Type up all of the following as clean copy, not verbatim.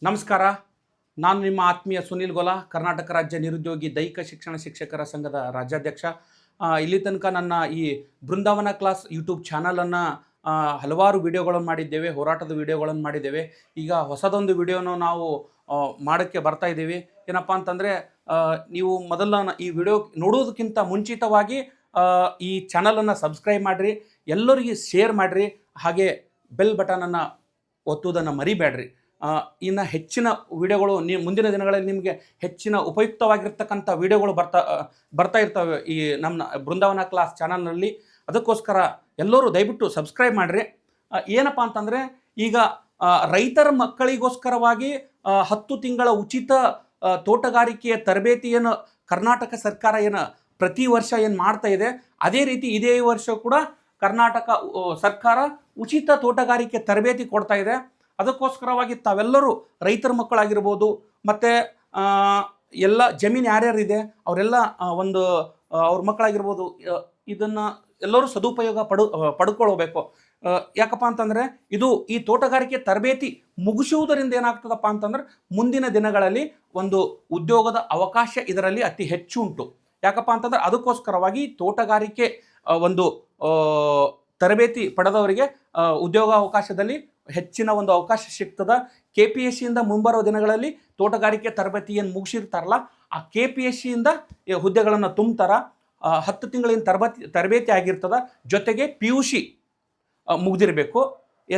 ನಮಸ್ಕಾರ. ನಾನು ನಿಮ್ಮ ಆತ್ಮೀಯ ಸುನಿಲ್ ಗೋಲಾ, ಕರ್ನಾಟಕ ರಾಜ್ಯ ನಿರುದ್ಯೋಗಿ ದೈಹಿಕ ಶಿಕ್ಷಣ ಶಿಕ್ಷಕರ ಸಂಘದ ರಾಜ್ಯಾಧ್ಯಕ್ಷ. ಇಲ್ಲಿ ತನಕ ನನ್ನ ಈ ಬೃಂದಾವನ ಕ್ಲಾಸ್ ಯೂಟ್ಯೂಬ್ ಚಾನಲನ್ನು ಹಲವಾರು ವಿಡಿಯೋಗಳನ್ನು ಮಾಡಿದ್ದೇವೆ, ಹೋರಾಟದ ವಿಡಿಯೋಗಳನ್ನು ಮಾಡಿದ್ದೇವೆ. ಈಗ ಹೊಸದೊಂದು ವಿಡಿಯೋನು ನಾವು ಮಾಡೋಕ್ಕೆ ಬರ್ತಾ ಇದ್ದೀವಿ. ಏನಪ್ಪ ಅಂತಂದರೆ, ನೀವು ಮೊದಲ ಈ ವಿಡಿಯೋ ನೋಡೋದಕ್ಕಿಂತ ಮುಂಚಿತವಾಗಿ ಈ ಚಾನಲನ್ನು ಸಬ್ಸ್ಕ್ರೈಬ್ ಮಾಡಿರಿ, ಎಲ್ಲರಿಗೆ ಶೇರ್ ಮಾಡಿರಿ, ಹಾಗೆ ಬೆಲ್ ಬಟನನ್ನು ಒತ್ತುವುದನ್ನು ಮರಿಬೇಡ್ರಿ. ಇನ್ನು ಹೆಚ್ಚಿನ ವಿಡಿಯೋಗಳು ಮುಂದಿನ ದಿನಗಳಲ್ಲಿ ನಿಮಗೆ ಹೆಚ್ಚಿನ ಉಪಯುಕ್ತವಾಗಿರ್ತಕ್ಕಂಥ ವಿಡಿಯೋಗಳು ಬರ್ತಾ ಇರ್ತವೆ ಈ ನಮ್ಮ ಬೃಂದಾವನ ಕ್ಲಾಸ್ ಚಾನಲ್ನಲ್ಲಿ. ಅದಕ್ಕೋಸ್ಕರ ಎಲ್ಲರೂ ದಯವಿಟ್ಟು ಸಬ್ಸ್ಕ್ರೈಬ್ ಮಾಡಿರಿ. ಏನಪ್ಪ ಅಂತಂದರೆ, ಈಗ ರೈತರ ಮಕ್ಕಳಿಗೋಸ್ಕರವಾಗಿ 10 ತಿಂಗಳ ಉಚಿತ ತೋಟಗಾರಿಕೆಯ ತರಬೇತಿಯನ್ನು ಕರ್ನಾಟಕ ಸರ್ಕಾರ ಪ್ರತಿ ವರ್ಷ ಮಾಡ್ತಾ ಇದೆ, ಅದೇ ರೀತಿ ಇದೇ ವರ್ಷ ಕೂಡ ಕರ್ನಾಟಕ ಸರ್ಕಾರ ಉಚಿತ ತೋಟಗಾರಿಕೆ ತರಬೇತಿ ಕೊಡ್ತಾ ಇದೆ. ಅದಕ್ಕೋಸ್ಕರವಾಗಿ ತಾವೆಲ್ಲರೂ ರೈತರ ಮಕ್ಕಳಾಗಿರ್ಬೋದು, ಮತ್ತು ಎಲ್ಲ ಜಮೀನು ಯಾರ್ಯಾರಿದೆ ಅವರೆಲ್ಲ ಅವ್ರ ಮಕ್ಕಳಾಗಿರ್ಬೋದು, ಇದನ್ನು ಎಲ್ಲರೂ ಸದುಪಯೋಗ ಪಡ್ಕೊಳ್ಬೇಕು. ಯಾಕಪ್ಪ ಅಂತಂದರೆ, ಈ ತೋಟಗಾರಿಕೆ ತರಬೇತಿ ಮುಗಿಸುವುದರಿಂದ ಏನಾಗ್ತದಪ್ಪ ಅಂತಂದ್ರೆ, ಮುಂದಿನ ದಿನಗಳಲ್ಲಿ ಒಂದು ಉದ್ಯೋಗದ ಅವಕಾಶ ಇದರಲ್ಲಿ ಅತಿ ಹೆಚ್ಚು ಉಂಟು. ಯಾಕಪ್ಪ ಅಂತಂದ್ರೆ, ಅದಕ್ಕೋಸ್ಕರವಾಗಿ ತೋಟಗಾರಿಕೆ ತರಬೇತಿ ಪಡೆದವರಿಗೆ ಉದ್ಯೋಗ ಅವಕಾಶದಲ್ಲಿ ಹೆಚ್ಚಿನ ಒಂದು ಅವಕಾಶ ಸಿಗ್ತದೆ. KPSCಯಿಂದ ಮುಂಬರುವ ದಿನಗಳಲ್ಲಿ ತೋಟಗಾರಿಕೆ ತರಬೇತಿ ಮುಗಿಸಿರ್ತಾರಲ್ಲ, ಆ KPSCಯಿಂದ ಹುದ್ದೆಗಳನ್ನು ತುಂಬ್ತಾರ. 10 ತಿಂಗಳಿನ ತರಬೇತಿ ಆಗಿರ್ತದೆ. ಜೊತೆಗೆ PUC ಮುಗ್ದಿರಬೇಕು,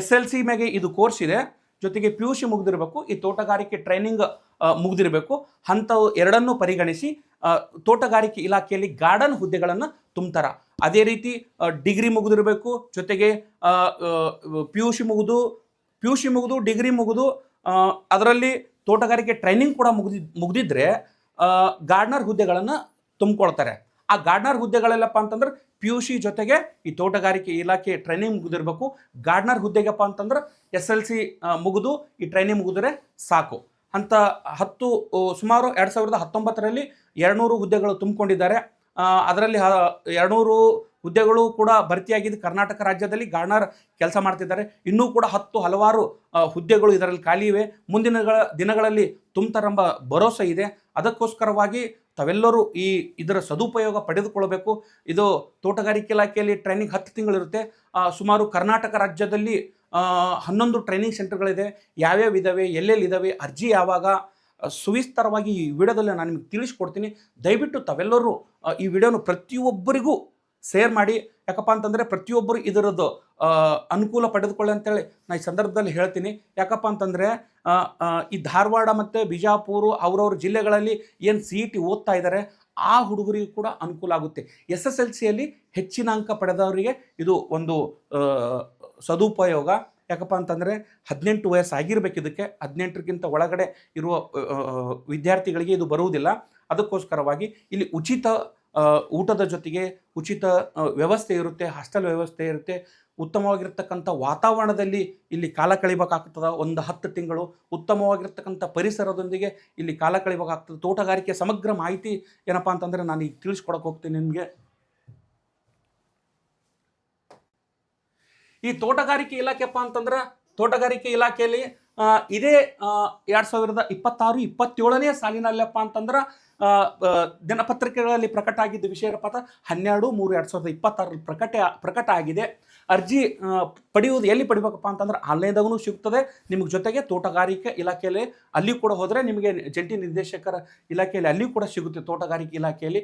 SLC ಮ್ಯಾಗೆ ಇದು ಕೋರ್ಸ್ ಇದೆ, ಜೊತೆಗೆ PUC ಮುಗ್ದಿರಬೇಕು, ಈ ತೋಟಗಾರಿಕೆ ಟ್ರೈನಿಂಗ್ ಮುಗ್ದಿರಬೇಕು. ಅಂಥವು ಎರಡನ್ನೂ ಪರಿಗಣಿಸಿ ತೋಟಗಾರಿಕೆ ಇಲಾಖೆಯಲ್ಲಿ ಗಾರ್ಡನ್ ಹುದ್ದೆಗಳನ್ನು ತುಂಬ್ತಾರ. ಅದೇ ರೀತಿ ಡಿಗ್ರಿ ಮುಗಿದಿರಬೇಕು, ಜೊತೆಗೆ PUC ಮುಗಿದು ಡಿಗ್ರಿ ಮುಗಿದು ಅದರಲ್ಲಿ ತೋಟಗಾರಿಕೆ ಟ್ರೈನಿಂಗ್ ಕೂಡ ಮುಗಿದಿದ್ರೆ ಗಾರ್ಡನರ್ ಹುದ್ದೆಗಳನ್ನು ತುಂಬಿಕೊಳ್ತಾರೆ. ಆ ಗಾರ್ಡನರ್ ಹುದ್ದೆಗಳೆಲ್ಲಪ್ಪ ಅಂತಂದ್ರೆ PUC ಜೊತೆಗೆ ಈ ತೋಟಗಾರಿಕೆ ಇಲಾಖೆ ಟ್ರೈನಿಂಗ್ ಮುಗಿದಿರಬೇಕು. ಗಾರ್ಡನರ್ ಹುದ್ದೆಗಪ್ಪ ಅಂತಂದ್ರೆ SLC ಮುಗಿದು ಈ ಟ್ರೈನಿಂಗ್ ಮುಗಿದ್ರೆ ಸಾಕು. ಅಂತ ಸುಮಾರು 2019ರಲ್ಲಿ 200 ಹುದ್ದೆಗಳು ತುಂಬಿಕೊಂಡಿದ್ದಾರೆ. ಅದರಲ್ಲಿ 200 ಹುದ್ದೆಗಳು ಕೂಡ ಭರ್ತಿಯಾಗಿದ್ದು ಕರ್ನಾಟಕ ರಾಜ್ಯದಲ್ಲಿ ಗಾರ್ಡನರ್ ಕೆಲಸ ಮಾಡ್ತಿದ್ದಾರೆ. ಇನ್ನೂ ಕೂಡ ಹಲವಾರು ಹುದ್ದೆಗಳು ಇದರಲ್ಲಿ ಖಾಲಿ ಇವೆ. ಮುಂದಿನ ದಿನಗಳಲ್ಲಿ ತುಂಬ್ತಾರೆಂಬ ಭರವಸೆ ಇದೆ. ಅದಕ್ಕೋಸ್ಕರವಾಗಿ ತಾವೆಲ್ಲರೂ ಇದರ ಸದುಪಯೋಗ ಪಡೆದುಕೊಳ್ಳಬೇಕು. ಇದು ತೋಟಗಾರಿಕೆ ಇಲಾಖೆಯಲ್ಲಿ ಟ್ರೈನಿಂಗ್ 10 ತಿಂಗಳಿರುತ್ತೆ. ಸುಮಾರು ಕರ್ನಾಟಕ ರಾಜ್ಯದಲ್ಲಿ 11 ಟ್ರೈನಿಂಗ್ ಸೆಂಟರ್ಗಳಿದೆ. ಯಾವ್ಯಾವ ಇದ್ದಾವೆ, ಎಲ್ಲೆಲ್ಲಿದ್ದಾವೆ, ಅರ್ಜಿ ಯಾವಾಗ, ಸುವಿಸ್ತಾರವಾಗಿ ಈ ವಿಡಿಯೋದಲ್ಲಿ ನಾನು ನಿಮಗೆ ತಿಳಿಸ್ಕೊಡ್ತೀನಿ. ದಯವಿಟ್ಟು ತಾವೆಲ್ಲರೂ ಈ ವಿಡಿಯೋನು ಪ್ರತಿಯೊಬ್ಬರಿಗೂ ಶೇರ್ ಮಾಡಿ. ಯಾಕಪ್ಪ ಅಂತಂದರೆ, ಪ್ರತಿಯೊಬ್ಬರು ಇದರದ್ದು ಅನುಕೂಲ ಪಡೆದುಕೊಳ್ಳಿ ಅಂತೇಳಿ ನಾನು ಈ ಸಂದರ್ಭದಲ್ಲಿ ಹೇಳ್ತೀನಿ. ಯಾಕಪ್ಪ ಅಂತಂದರೆ, ಈ ಧಾರವಾಡ ಮತ್ತು ಬಿಜಾಪುರ ಅವ್ರವ್ರ ಜಿಲ್ಲೆಗಳಲ್ಲಿ CET ಓದ್ತಾ ಇದ್ದಾರೆ, ಆ ಹುಡುಗರಿಗೂ ಕೂಡ ಅನುಕೂಲ ಆಗುತ್ತೆ. SSLCಯಲ್ಲಿ ಹೆಚ್ಚಿನ ಅಂಕ ಪಡೆದವರಿಗೆ ಇದು ಒಂದು ಸದುಪಯೋಗ. ಯಾಕಪ್ಪ ಅಂತಂದರೆ, 18 ವಯಸ್ಸು ಆಗಿರ್ಬೇಕು. ಇದಕ್ಕೆ 18ಕ್ಕಿಂತ ಒಳಗಡೆ ಇರುವ ವಿದ್ಯಾರ್ಥಿಗಳಿಗೆ ಇದು ಬರುವುದಿಲ್ಲ. ಅದಕ್ಕೋಸ್ಕರವಾಗಿ ಇಲ್ಲಿ ಉಚಿತ ಊಟದ ಜೊತೆಗೆ ಉಚಿತ ವ್ಯವಸ್ಥೆ ಇರುತ್ತೆ, ಹಾಸ್ಟೆಲ್ ವ್ಯವಸ್ಥೆ ಇರುತ್ತೆ. ಉತ್ತಮವಾಗಿರ್ತಕ್ಕಂಥ ವಾತಾವರಣದಲ್ಲಿ ಇಲ್ಲಿ ಕಾಲ ಕಳಿಬೇಕಾಗ್ತದೆ. ಒಂದು 10 ತಿಂಗಳು ಉತ್ತಮವಾಗಿರ್ತಕ್ಕಂಥ ಪರಿಸರದೊಂದಿಗೆ ಇಲ್ಲಿ ಕಾಲ ಕಳಿಬೇಕಾಗ್ತದೆ. ತೋಟಗಾರಿಕೆ ಸಮಗ್ರ ಮಾಹಿತಿ ಏನಪ್ಪ ಅಂತಂದರೆ ನಾನು ಈಗ ತಿಳಿಸ್ಕೊಡಕ್ಕೆ ಹೋಗ್ತೀನಿ ನಿಮಗೆ. ಈ ತೋಟಗಾರಿಕೆ ಇಲಾಖೆಪ್ಪ ಅಂತಂದ್ರೆ, ತೋಟಗಾರಿಕೆ ಇಲಾಖೆಯಲ್ಲಿ ಇದೇ 2026-27ನೇ ಸಾಲಿನಲ್ಲಪ್ಪ ಅಂತಂದ್ರೆ ದಿನಪತ್ರಿಕೆಗಳಲ್ಲಿ ಪ್ರಕಟ ಆಗಿದ್ದ ವಿಷಯ ಏನಪ್ಪ ಅಂತ 12/3/2026 ಪ್ರಕಟ ಆಗಿದೆ. ಅರ್ಜಿ ಪಡೆಯುವುದು ಎಲ್ಲಿ ಪಡಿಬೇಕಪ್ಪ ಅಂತಂದ್ರೆ ಆನ್ಲೈನ್ದಾಗೂ ಸಿಗ್ತದೆ ನಿಮಗೆ. ಜೊತೆಗೆ ತೋಟಗಾರಿಕೆ ಇಲಾಖೆಯಲ್ಲಿ ಅಲ್ಲಿ ಕೂಡ ಹೋದರೆ ನಿಮಗೆ ಜಂಟಿ ನಿರ್ದೇಶಕರ ಇಲಾಖೆಯಲ್ಲಿ ಅಲ್ಲಿ ಕೂಡ ಸಿಗುತ್ತೆ. ತೋಟಗಾರಿಕೆ ಇಲಾಖೆಯಲ್ಲಿ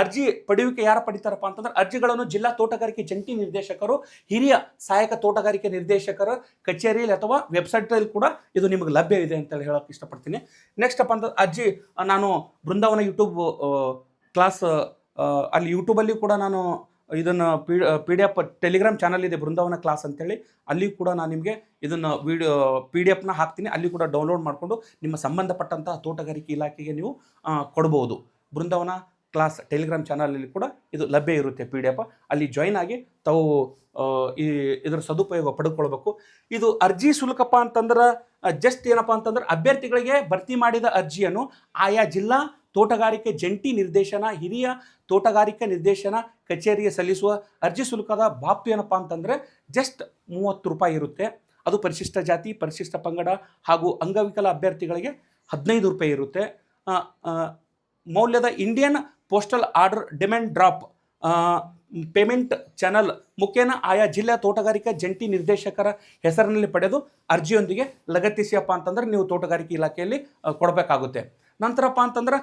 ಅರ್ಜಿ ಪಡೆಯುವಿಕೆ ಯಾರು ಪಡಿತಾರಪ್ಪ ಅಂತಂದ್ರೆ, ಅರ್ಜಿಗಳನ್ನು ಜಿಲ್ಲಾ ತೋಟಗಾರಿಕೆ ಜಂಟಿ ನಿರ್ದೇಶಕರು, ಹಿರಿಯ ಸಹಾಯಕ ತೋಟಗಾರಿಕೆ ನಿರ್ದೇಶಕರ ಕಚೇರಿಯಲ್ಲಿ ಅಥವಾ ವೆಬ್ಸೈಟಲ್ಲಿ ಕೂಡ ಇದು ನಿಮಗೆ ಲಭ್ಯ ಇದೆ ಅಂತೇಳಿ ಹೇಳೋಕ್ಕೆ ಇಷ್ಟಪಡ್ತೀನಿ. ನೆಕ್ಸ್ಟ್ ಅಪ್ಪ ಅಂತ ಅರ್ಜಿ ನಾನು ಬೃಂದಾವನ ಯೂಟ್ಯೂಬ್ ಕ್ಲಾಸ್ ಅಲ್ಲಿ ಯೂಟ್ಯೂಬಲ್ಲಿ ಕೂಡ ನಾನು ಇದನ್ನು PDF ಟೆಲಿಗ್ರಾಮ್ ಚಾನಲ್ ಇದೆ ಬೃಂದಾವನ ಕ್ಲಾಸ್ ಅಂತೇಳಿ, ಅಲ್ಲಿ ಕೂಡ ನಾನು ನಿಮಗೆ ಇದನ್ನು PDF ಹಾಕ್ತೀನಿ. ಅಲ್ಲಿ ಕೂಡ ಡೌನ್ಲೋಡ್ ಮಾಡಿಕೊಂಡು ನಿಮ್ಮ ಸಂಬಂಧಪಟ್ಟಂತಹ ತೋಟಗಾರಿಕೆ ಇಲಾಖೆಗೆ ನೀವು ಕೊಡ್ಬೋದು. ಬೃಂದಾವನ ಕ್ಲಾಸ್ ಟೆಲಿಗ್ರಾಮ್ ಚಾನಲಲ್ಲಿ ಕೂಡ ಇದು ಲಭ್ಯ ಇರುತ್ತೆ PDF. ಅಲ್ಲಿ ಜಾಯಿನ್ ಆಗಿ ತಾವು ಇದರ ಸದುಪಯೋಗ ಪಡೆದುಕೊಳ್ಬೇಕು. ಇದು ಅರ್ಜಿ ಶುಲ್ಕಪ್ಪ ಅಂತಂದ್ರೆ ಜಸ್ಟ್ ಏನಪ್ಪ ಅಂತಂದ್ರೆ, ಅಭ್ಯರ್ಥಿಗಳಿಗೆ ಭರ್ತಿ ಮಾಡಿದ ಅರ್ಜಿಯನ್ನು ಆಯಾ ಜಿಲ್ಲಾ ತೋಟಗಾರಿಕೆ ಜಂಟಿ ನಿರ್ದೇಶನ, ಹಿರಿಯ ತೋಟಗಾರಿಕೆ ನಿರ್ದೇಶನ ಕಚೇರಿಗೆ ಸಲ್ಲಿಸುವ ಅರ್ಜಿ ಶುಲ್ಕದ ಬಾಬ್ತು ಏನಪ್ಪ ಅಂತಂದರೆ ಜಸ್ಟ್ 30 ರೂಪಾಯಿ ಇರುತ್ತೆ. ಅದು ಪರಿಶಿಷ್ಟ ಜಾತಿ, ಪರಿಶಿಷ್ಟ ಪಂಗಡ ಹಾಗೂ ಅಂಗವಿಕಲ ಅಭ್ಯರ್ಥಿಗಳಿಗೆ 15 ರೂಪಾಯಿ ಇರುತ್ತೆ. ಮೌಲ್ಯದ Indian postal order demand drop payment channel ಮುಖೇನ ಆಯಾ ಜಿಲ್ಲೆಯ ತೋಟಗಾರಿಕಾ ಜಂಟಿ ನಿರ್ದೇಶಕರ ಹೆಸರಿನಲ್ಲಿ ಪಡೆದು ಅರ್ಜಿಯೊಂದಿಗೆ ಲಗತ್ತಿಸಿಯಪ್ಪ ಅಂತಂದ್ರೆ ನೀವು ತೋಟಗಾರಿಕೆ ಇಲಾಖೆಯಲ್ಲಿ ಕೊಡಬೇಕಾಗುತ್ತೆ. ನಂತರಪ್ಪ ಅಂತಂದ್ರೆ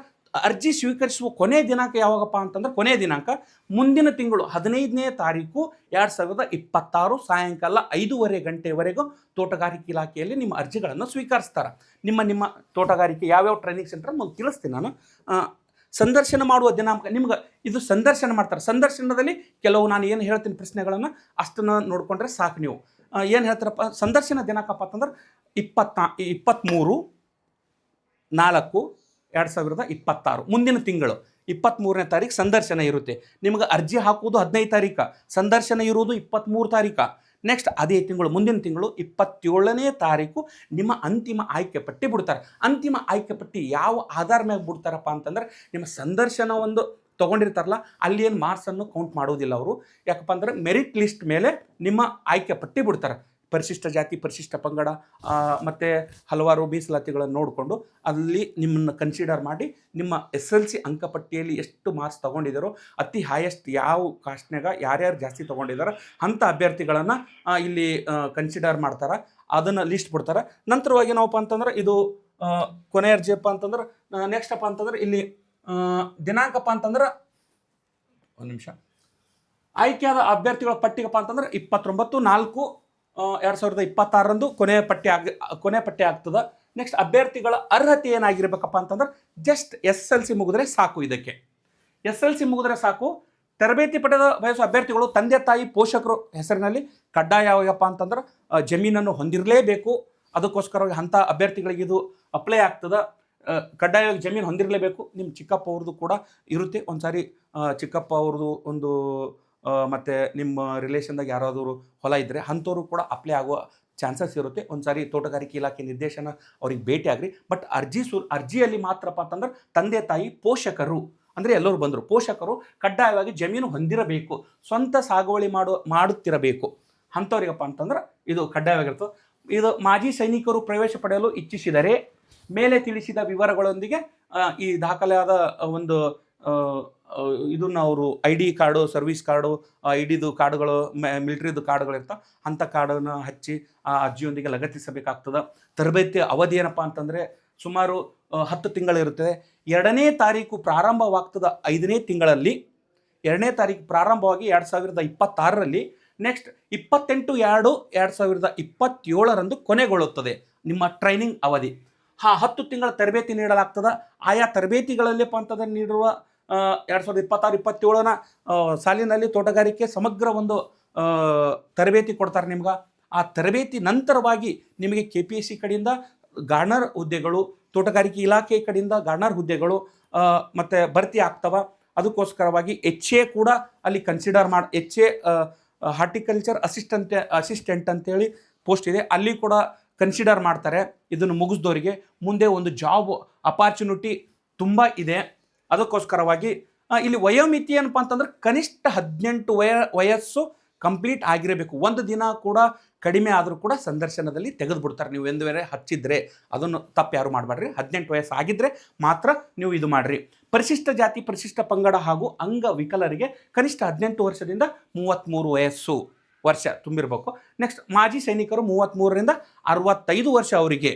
ಅರ್ಜಿ ಸ್ವೀಕರಿಸುವ ಕೊನೆಯ ದಿನಾಂಕ ಯಾವಾಗಪ್ಪ ಅಂತಂದ್ರೆ ಕೊನೆಯ ದಿನಾಂಕ ಮುಂದಿನ ತಿಂಗಳು 15ನೇ ತಾರೀಕು 2026 ಸಾಯಂಕಾಲ 5:30 ಗಂಟೆವರೆಗೂ ತೋಟಗಾರಿಕೆ ಇಲಾಖೆಯಲ್ಲಿ ನಿಮ್ಮ ಅರ್ಜಿಗಳನ್ನು ಸ್ವೀಕರಿಸ್ತಾರೆ. ನಿಮ್ಮ ತೋಟಗಾರಿಕೆ ಯಾವ್ಯಾವ ಟ್ರೈನಿಂಗ್ ಸೆಂಟರ್ ನಿಮಗೆ ತಿಳಿಸ್ತೀನಿ ನಾನು. ಸಂದರ್ಶನ ಮಾಡುವ ದಿನಾಂಕ ನಿಮ್ಗೆ ಇದು ಸಂದರ್ಶನ ಮಾಡ್ತಾರೆ. ಸಂದರ್ಶನದಲ್ಲಿ ಕೆಲವು ನಾನು ಏನು ಹೇಳ್ತೀನಿ ಪ್ರಶ್ನೆಗಳನ್ನು ಅಷ್ಟನ್ನು ನೋಡಿಕೊಂಡ್ರೆ ಸಾಕು. ನೀವು ಏನು ಹೇಳ್ತಾರಪ್ಪ ಸಂದರ್ಶನ ದಿನಾಂಕಪ್ಪ ಅಂತಂದ್ರೆ 23/4/2026 ಮುಂದಿನ ತಿಂಗಳು 23ನೇ ತಾರೀಕು ಸಂದರ್ಶನ ಇರುತ್ತೆ. ನಿಮ್ಗೆ ಅರ್ಜಿ ಹಾಕುವುದು 15 ತಾರೀಕು, ಸಂದರ್ಶನ ಇರುವುದು 23 ತಾರೀಕು. ನೆಕ್ಸ್ಟ್ ಅದೇ ತಿಂಗಳು ಮುಂದಿನ ತಿಂಗಳು 27ನೇ ತಾರೀಕು ನಿಮ್ಮ ಅಂತಿಮ ಆಯ್ಕೆ ಪಟ್ಟಿ ಬಿಡ್ತಾರೆ. ಅಂತಿಮ ಆಯ್ಕೆ ಪಟ್ಟಿ ಯಾವ ಆಧಾರ ಮೇಲೆ ಬಿಡ್ತಾರಪ್ಪ ಅಂತಂದ್ರೆ ನಿಮ್ಮ ಸಂದರ್ಶನ ಒಂದು ತೊಗೊಂಡಿರ್ತಾರಲ್ಲ ಅಲ್ಲಿ ಏನು ಮಾರ್ಕ್ಸನ್ನು ಕೌಂಟ್ ಮಾಡೋದಿಲ್ಲ ಅವರು. ಯಾಕಪ್ಪ ಅಂದ್ರೆ ಮೆರಿಟ್ ಲಿಸ್ಟ್ ಮೇಲೆ ನಿಮ್ಮ ಆಯ್ಕೆ ಪಟ್ಟಿ ಬಿಡ್ತಾರೆ. ಪರಿಶಿಷ್ಟ ಜಾತಿ, ಪರಿಶಿಷ್ಟ ಪಂಗಡ ಮತ್ತು ಹಲವಾರು ಮೀಸಲಾತಿಗಳನ್ನು ನೋಡಿಕೊಂಡು ಅಲ್ಲಿ ನಿಮ್ಮನ್ನು ಕನ್ಸಿಡರ್ ಮಾಡಿ ನಿಮ್ಮ SLC ಅಂಕಪಟ್ಟಿಯಲ್ಲಿ ಎಷ್ಟು ಮಾರ್ಕ್ಸ್ ತೊಗೊಂಡಿದ್ದಾರೋ ಅತಿ ಹೈಯೆಸ್ಟ್ ಯಾವ ಕಾಸ್ಟ್ನಾಗ ಯಾರ್ಯಾರು ಜಾಸ್ತಿ ತೊಗೊಂಡಿದ್ದಾರೋ ಅಂಥ ಅಭ್ಯರ್ಥಿಗಳನ್ನು ಇಲ್ಲಿ ಕನ್ಸಿಡರ್ ಮಾಡ್ತಾರೆ. ಅದನ್ನು ಲಿಸ್ಟ್ ಬಿಡ್ತಾರೆ. ನಂತರವಾಗಿ ಏನಪ್ಪ ಅಂತಂದ್ರೆ ಇದು ಕೊನೆ ಅರ್ಜಿಯಪ್ಪ ಅಂತಂದ್ರೆ ನೆಕ್ಸ್ಟ್ ಅಪ್ಪ ಅಂತಂದ್ರೆ ಇಲ್ಲಿ ದಿನಾಂಕಪ್ಪ ಅಂತಂದ್ರೆ ಒಂದು ನಿಮಿಷ ಆಯ್ಕೆಯಾದ ಅಭ್ಯರ್ಥಿಗಳ ಪಟ್ಟಿಗಪ್ಪ ಅಂತಂದ್ರೆ 29/4/2026 ಕೊನೆ ಪಟ್ಟಿ ಆಗ್ತದೆ. ನೆಕ್ಸ್ಟ್ ಅಭ್ಯರ್ಥಿಗಳ ಅರ್ಹತೆ ಏನಾಗಿರ್ಬೇಕಪ್ಪ ಅಂತಂದ್ರೆ ಜಸ್ಟ್ SLC ಮುಗಿದ್ರೆ ಸಾಕು. ಇದಕ್ಕೆ SLC ಮುಗಿದ್ರೆ ಸಾಕು. ತರಬೇತಿ ಪಡೆದ ಬಯಸುವ ಅಭ್ಯರ್ಥಿಗಳು ತಂದೆ ತಾಯಿ ಪೋಷಕರು ಹೆಸರಿನಲ್ಲಿ ಕಡ್ಡಾಯವಾಗಪ್ಪ ಅಂತಂದ್ರೆ ಜಮೀನನ್ನು ಹೊಂದಿರಲೇಬೇಕು. ಅದಕ್ಕೋಸ್ಕರವಾಗಿ ಅಂಥ ಅಭ್ಯರ್ಥಿಗಳಿಗೆ ಇದು ಅಪ್ಲೈ ಆಗ್ತದೆ. ಕಡ್ಡಾಯವಾಗಿ ಜಮೀನು ಹೊಂದಿರಲೇಬೇಕು. ನಿಮ್ಮ ಚಿಕ್ಕಪ್ಪ ಅವ್ರದ್ದು ಕೂಡ ಇರುತ್ತೆ. ಒಂದು ಸಾರಿ ಚಿಕ್ಕಪ್ಪ ಅವ್ರದ್ದು ಒಂದು ಮತ್ತು ನಿಮ್ಮ ರಿಲೇಷನ್ದಾಗ ಯಾರಾದರೂ ಹೊಲ ಇದ್ದರೆ ಅಂಥವ್ರು ಕೂಡ ಅಪ್ಲೈ ಆಗುವ ಚಾನ್ಸಸ್ ಇರುತ್ತೆ. ಒಂದು ಸಾರಿ ತೋಟಗಾರಿಕೆ ಇಲಾಖೆ ನಿರ್ದೇಶನ ಅವ್ರಿಗೆ ಭೇಟಿ ಆಗ್ರಿ. ಬಟ್ ಅರ್ಜಿಯಲ್ಲಿ ಮಾತ್ರಪ್ಪ ಅಂತಂದ್ರೆ ತಂದೆ ತಾಯಿ ಪೋಷಕರು ಅಂದರೆ ಎಲ್ಲರೂ ಬಂದರು ಪೋಷಕರು ಕಡ್ಡಾಯವಾಗಿ ಜಮೀನು ಹೊಂದಿರಬೇಕು, ಸ್ವಂತ ಸಾಗುವಳಿ ಮಾಡುತ್ತಿರಬೇಕು. ಅಂಥವ್ರಿಗಪ್ಪ ಅಂತಂದ್ರೆ ಇದು ಕಡ್ಡಾಯವಾಗಿರ್ತದೆ. ಇದು ಮಾಜಿ ಸೈನಿಕರು ಪ್ರವೇಶ ಪಡೆಯಲು ಇಚ್ಛಿಸಿದರೆ ಮೇಲೆ ತಿಳಿಸಿದ ವಿವರಗಳೊಂದಿಗೆ ಈ ದಾಖಲೆಯಾದ ಒಂದು ಇದನ್ನು ಅವರು ID ಕಾರ್ಡು, ಸರ್ವಿಸ್ ಕಾರ್ಡು, IDದು ಕಾರ್ಡುಗಳು, ಮಿಲಿಟ್ರಿದು ಕಾರ್ಡುಗಳು ಇರ್ತಾವೆ. ಅಂಥ ಕಾರ್ಡನ್ನು ಹಚ್ಚಿ ಆ ಅರ್ಜಿಯೊಂದಿಗೆ ಲಗತ್ತಿಸಬೇಕಾಗ್ತದೆ. ತರಬೇತಿ ಅವಧಿ ಏನಪ್ಪ ಅಂತಂದರೆ ಸುಮಾರು 10 ತಿಂಗಳಿರುತ್ತದೆ. 2ನೇ ತಾರೀಕು ಪ್ರಾರಂಭವಾಗ್ತದೆ 5ನೇ ತಿಂಗಳಲ್ಲಿ. 2ನೇ ತಾರೀಕು ಪ್ರಾರಂಭವಾಗಿ 2026ರಲ್ಲಿ ನೆಕ್ಸ್ಟ್ 28/2/2027 ಕೊನೆಗೊಳ್ಳುತ್ತದೆ ನಿಮ್ಮ ಟ್ರೈನಿಂಗ್ ಅವಧಿ. 10 ತಿಂಗಳ ತರಬೇತಿ ನೀಡಲಾಗ್ತದೆ. ಆಯಾ ತರಬೇತಿಗಳಲ್ಲಿಪ್ಪ ಅಂತಂದ್ರೆ ನೀಡುವ 2026-27ನ ಸಾಲಿನಲ್ಲಿ ತೋಟಗಾರಿಕೆ ಸಮಗ್ರ ಒಂದು ತರಬೇತಿ ಕೊಡ್ತಾರೆ ನಿಮ್ಗೆ. ಆ ತರಬೇತಿ ನಂತರವಾಗಿ ನಿಮಗೆ KPSC ಕಡೆಯಿಂದ ಗಾರ್ಡ್ನರ್ ಹುದ್ದೆಗಳು, ತೋಟಗಾರಿಕೆ ಇಲಾಖೆ ಕಡೆಯಿಂದ ಗಾರ್ಡ್ನರ್ ಹುದ್ದೆಗಳು ಮತ್ತು ಭರ್ತಿ ಆಗ್ತವೆ. ಅದಕ್ಕೋಸ್ಕರವಾಗಿ HA ಕೂಡ ಅಲ್ಲಿ ಕನ್ಸಿಡರ್ HA ಹಾರ್ಟಿಕಲ್ಚರ್ ಅಸಿಸ್ಟೆಂಟ್ ಅಂತೇಳಿ ಪೋಸ್ಟ್ ಇದೆ, ಅಲ್ಲಿ ಕೂಡ ಕನ್ಸಿಡರ್ ಮಾಡ್ತಾರೆ. ಇದನ್ನು ಮುಗಿಸ್ದವರಿಗೆ ಮುಂದೆ ಒಂದು ಜಾಬ್ ಅಪಾರ್ಚುನಿಟಿ ತುಂಬ ಇದೆ. ಅದಕ್ಕೋಸ್ಕರವಾಗಿ ಇಲ್ಲಿ ವಯೋಮಿತಿ ಏನಪ್ಪ ಅಂತಂದ್ರೆ ಕನಿಷ್ಠ 18 ವಯಸ್ಸು ಕಂಪ್ಲೀಟ್ ಆಗಿರಬೇಕು. ಒಂದು ದಿನ ಕೂಡ ಕಡಿಮೆ ಆದರೂ ಕೂಡ ಸಂದರ್ಶನದಲ್ಲಿ ತೆಗೆದುಬಿಡ್ತಾರೆ. ನೀವು ಎಂದು ಬೇರೆ ಹಚ್ಚಿದ್ರೆ ಅದನ್ನು ತಪ್ಪು ಯಾರು ಮಾಡಬೇಡ್ರಿ. 18 ವಯಸ್ಸು ಆಗಿದ್ದರೆ ಮಾತ್ರ ನೀವು ಇದು ಮಾಡಿರಿ. ಪರಿಶಿಷ್ಟ ಜಾತಿ, ಪರಿಶಿಷ್ಟ ಪಂಗಡ ಹಾಗೂ ಅಂಗವಿಕಲರಿಗೆ ಕನಿಷ್ಠ 18 ವರ್ಷದಿಂದ 33 ವರ್ಷ ತುಂಬಿರಬೇಕು. ನೆಕ್ಸ್ಟ್ ಮಾಜಿ ಸೈನಿಕರು 33ರಿಂದ 65 ವರ್ಷ ಅವರಿಗೆ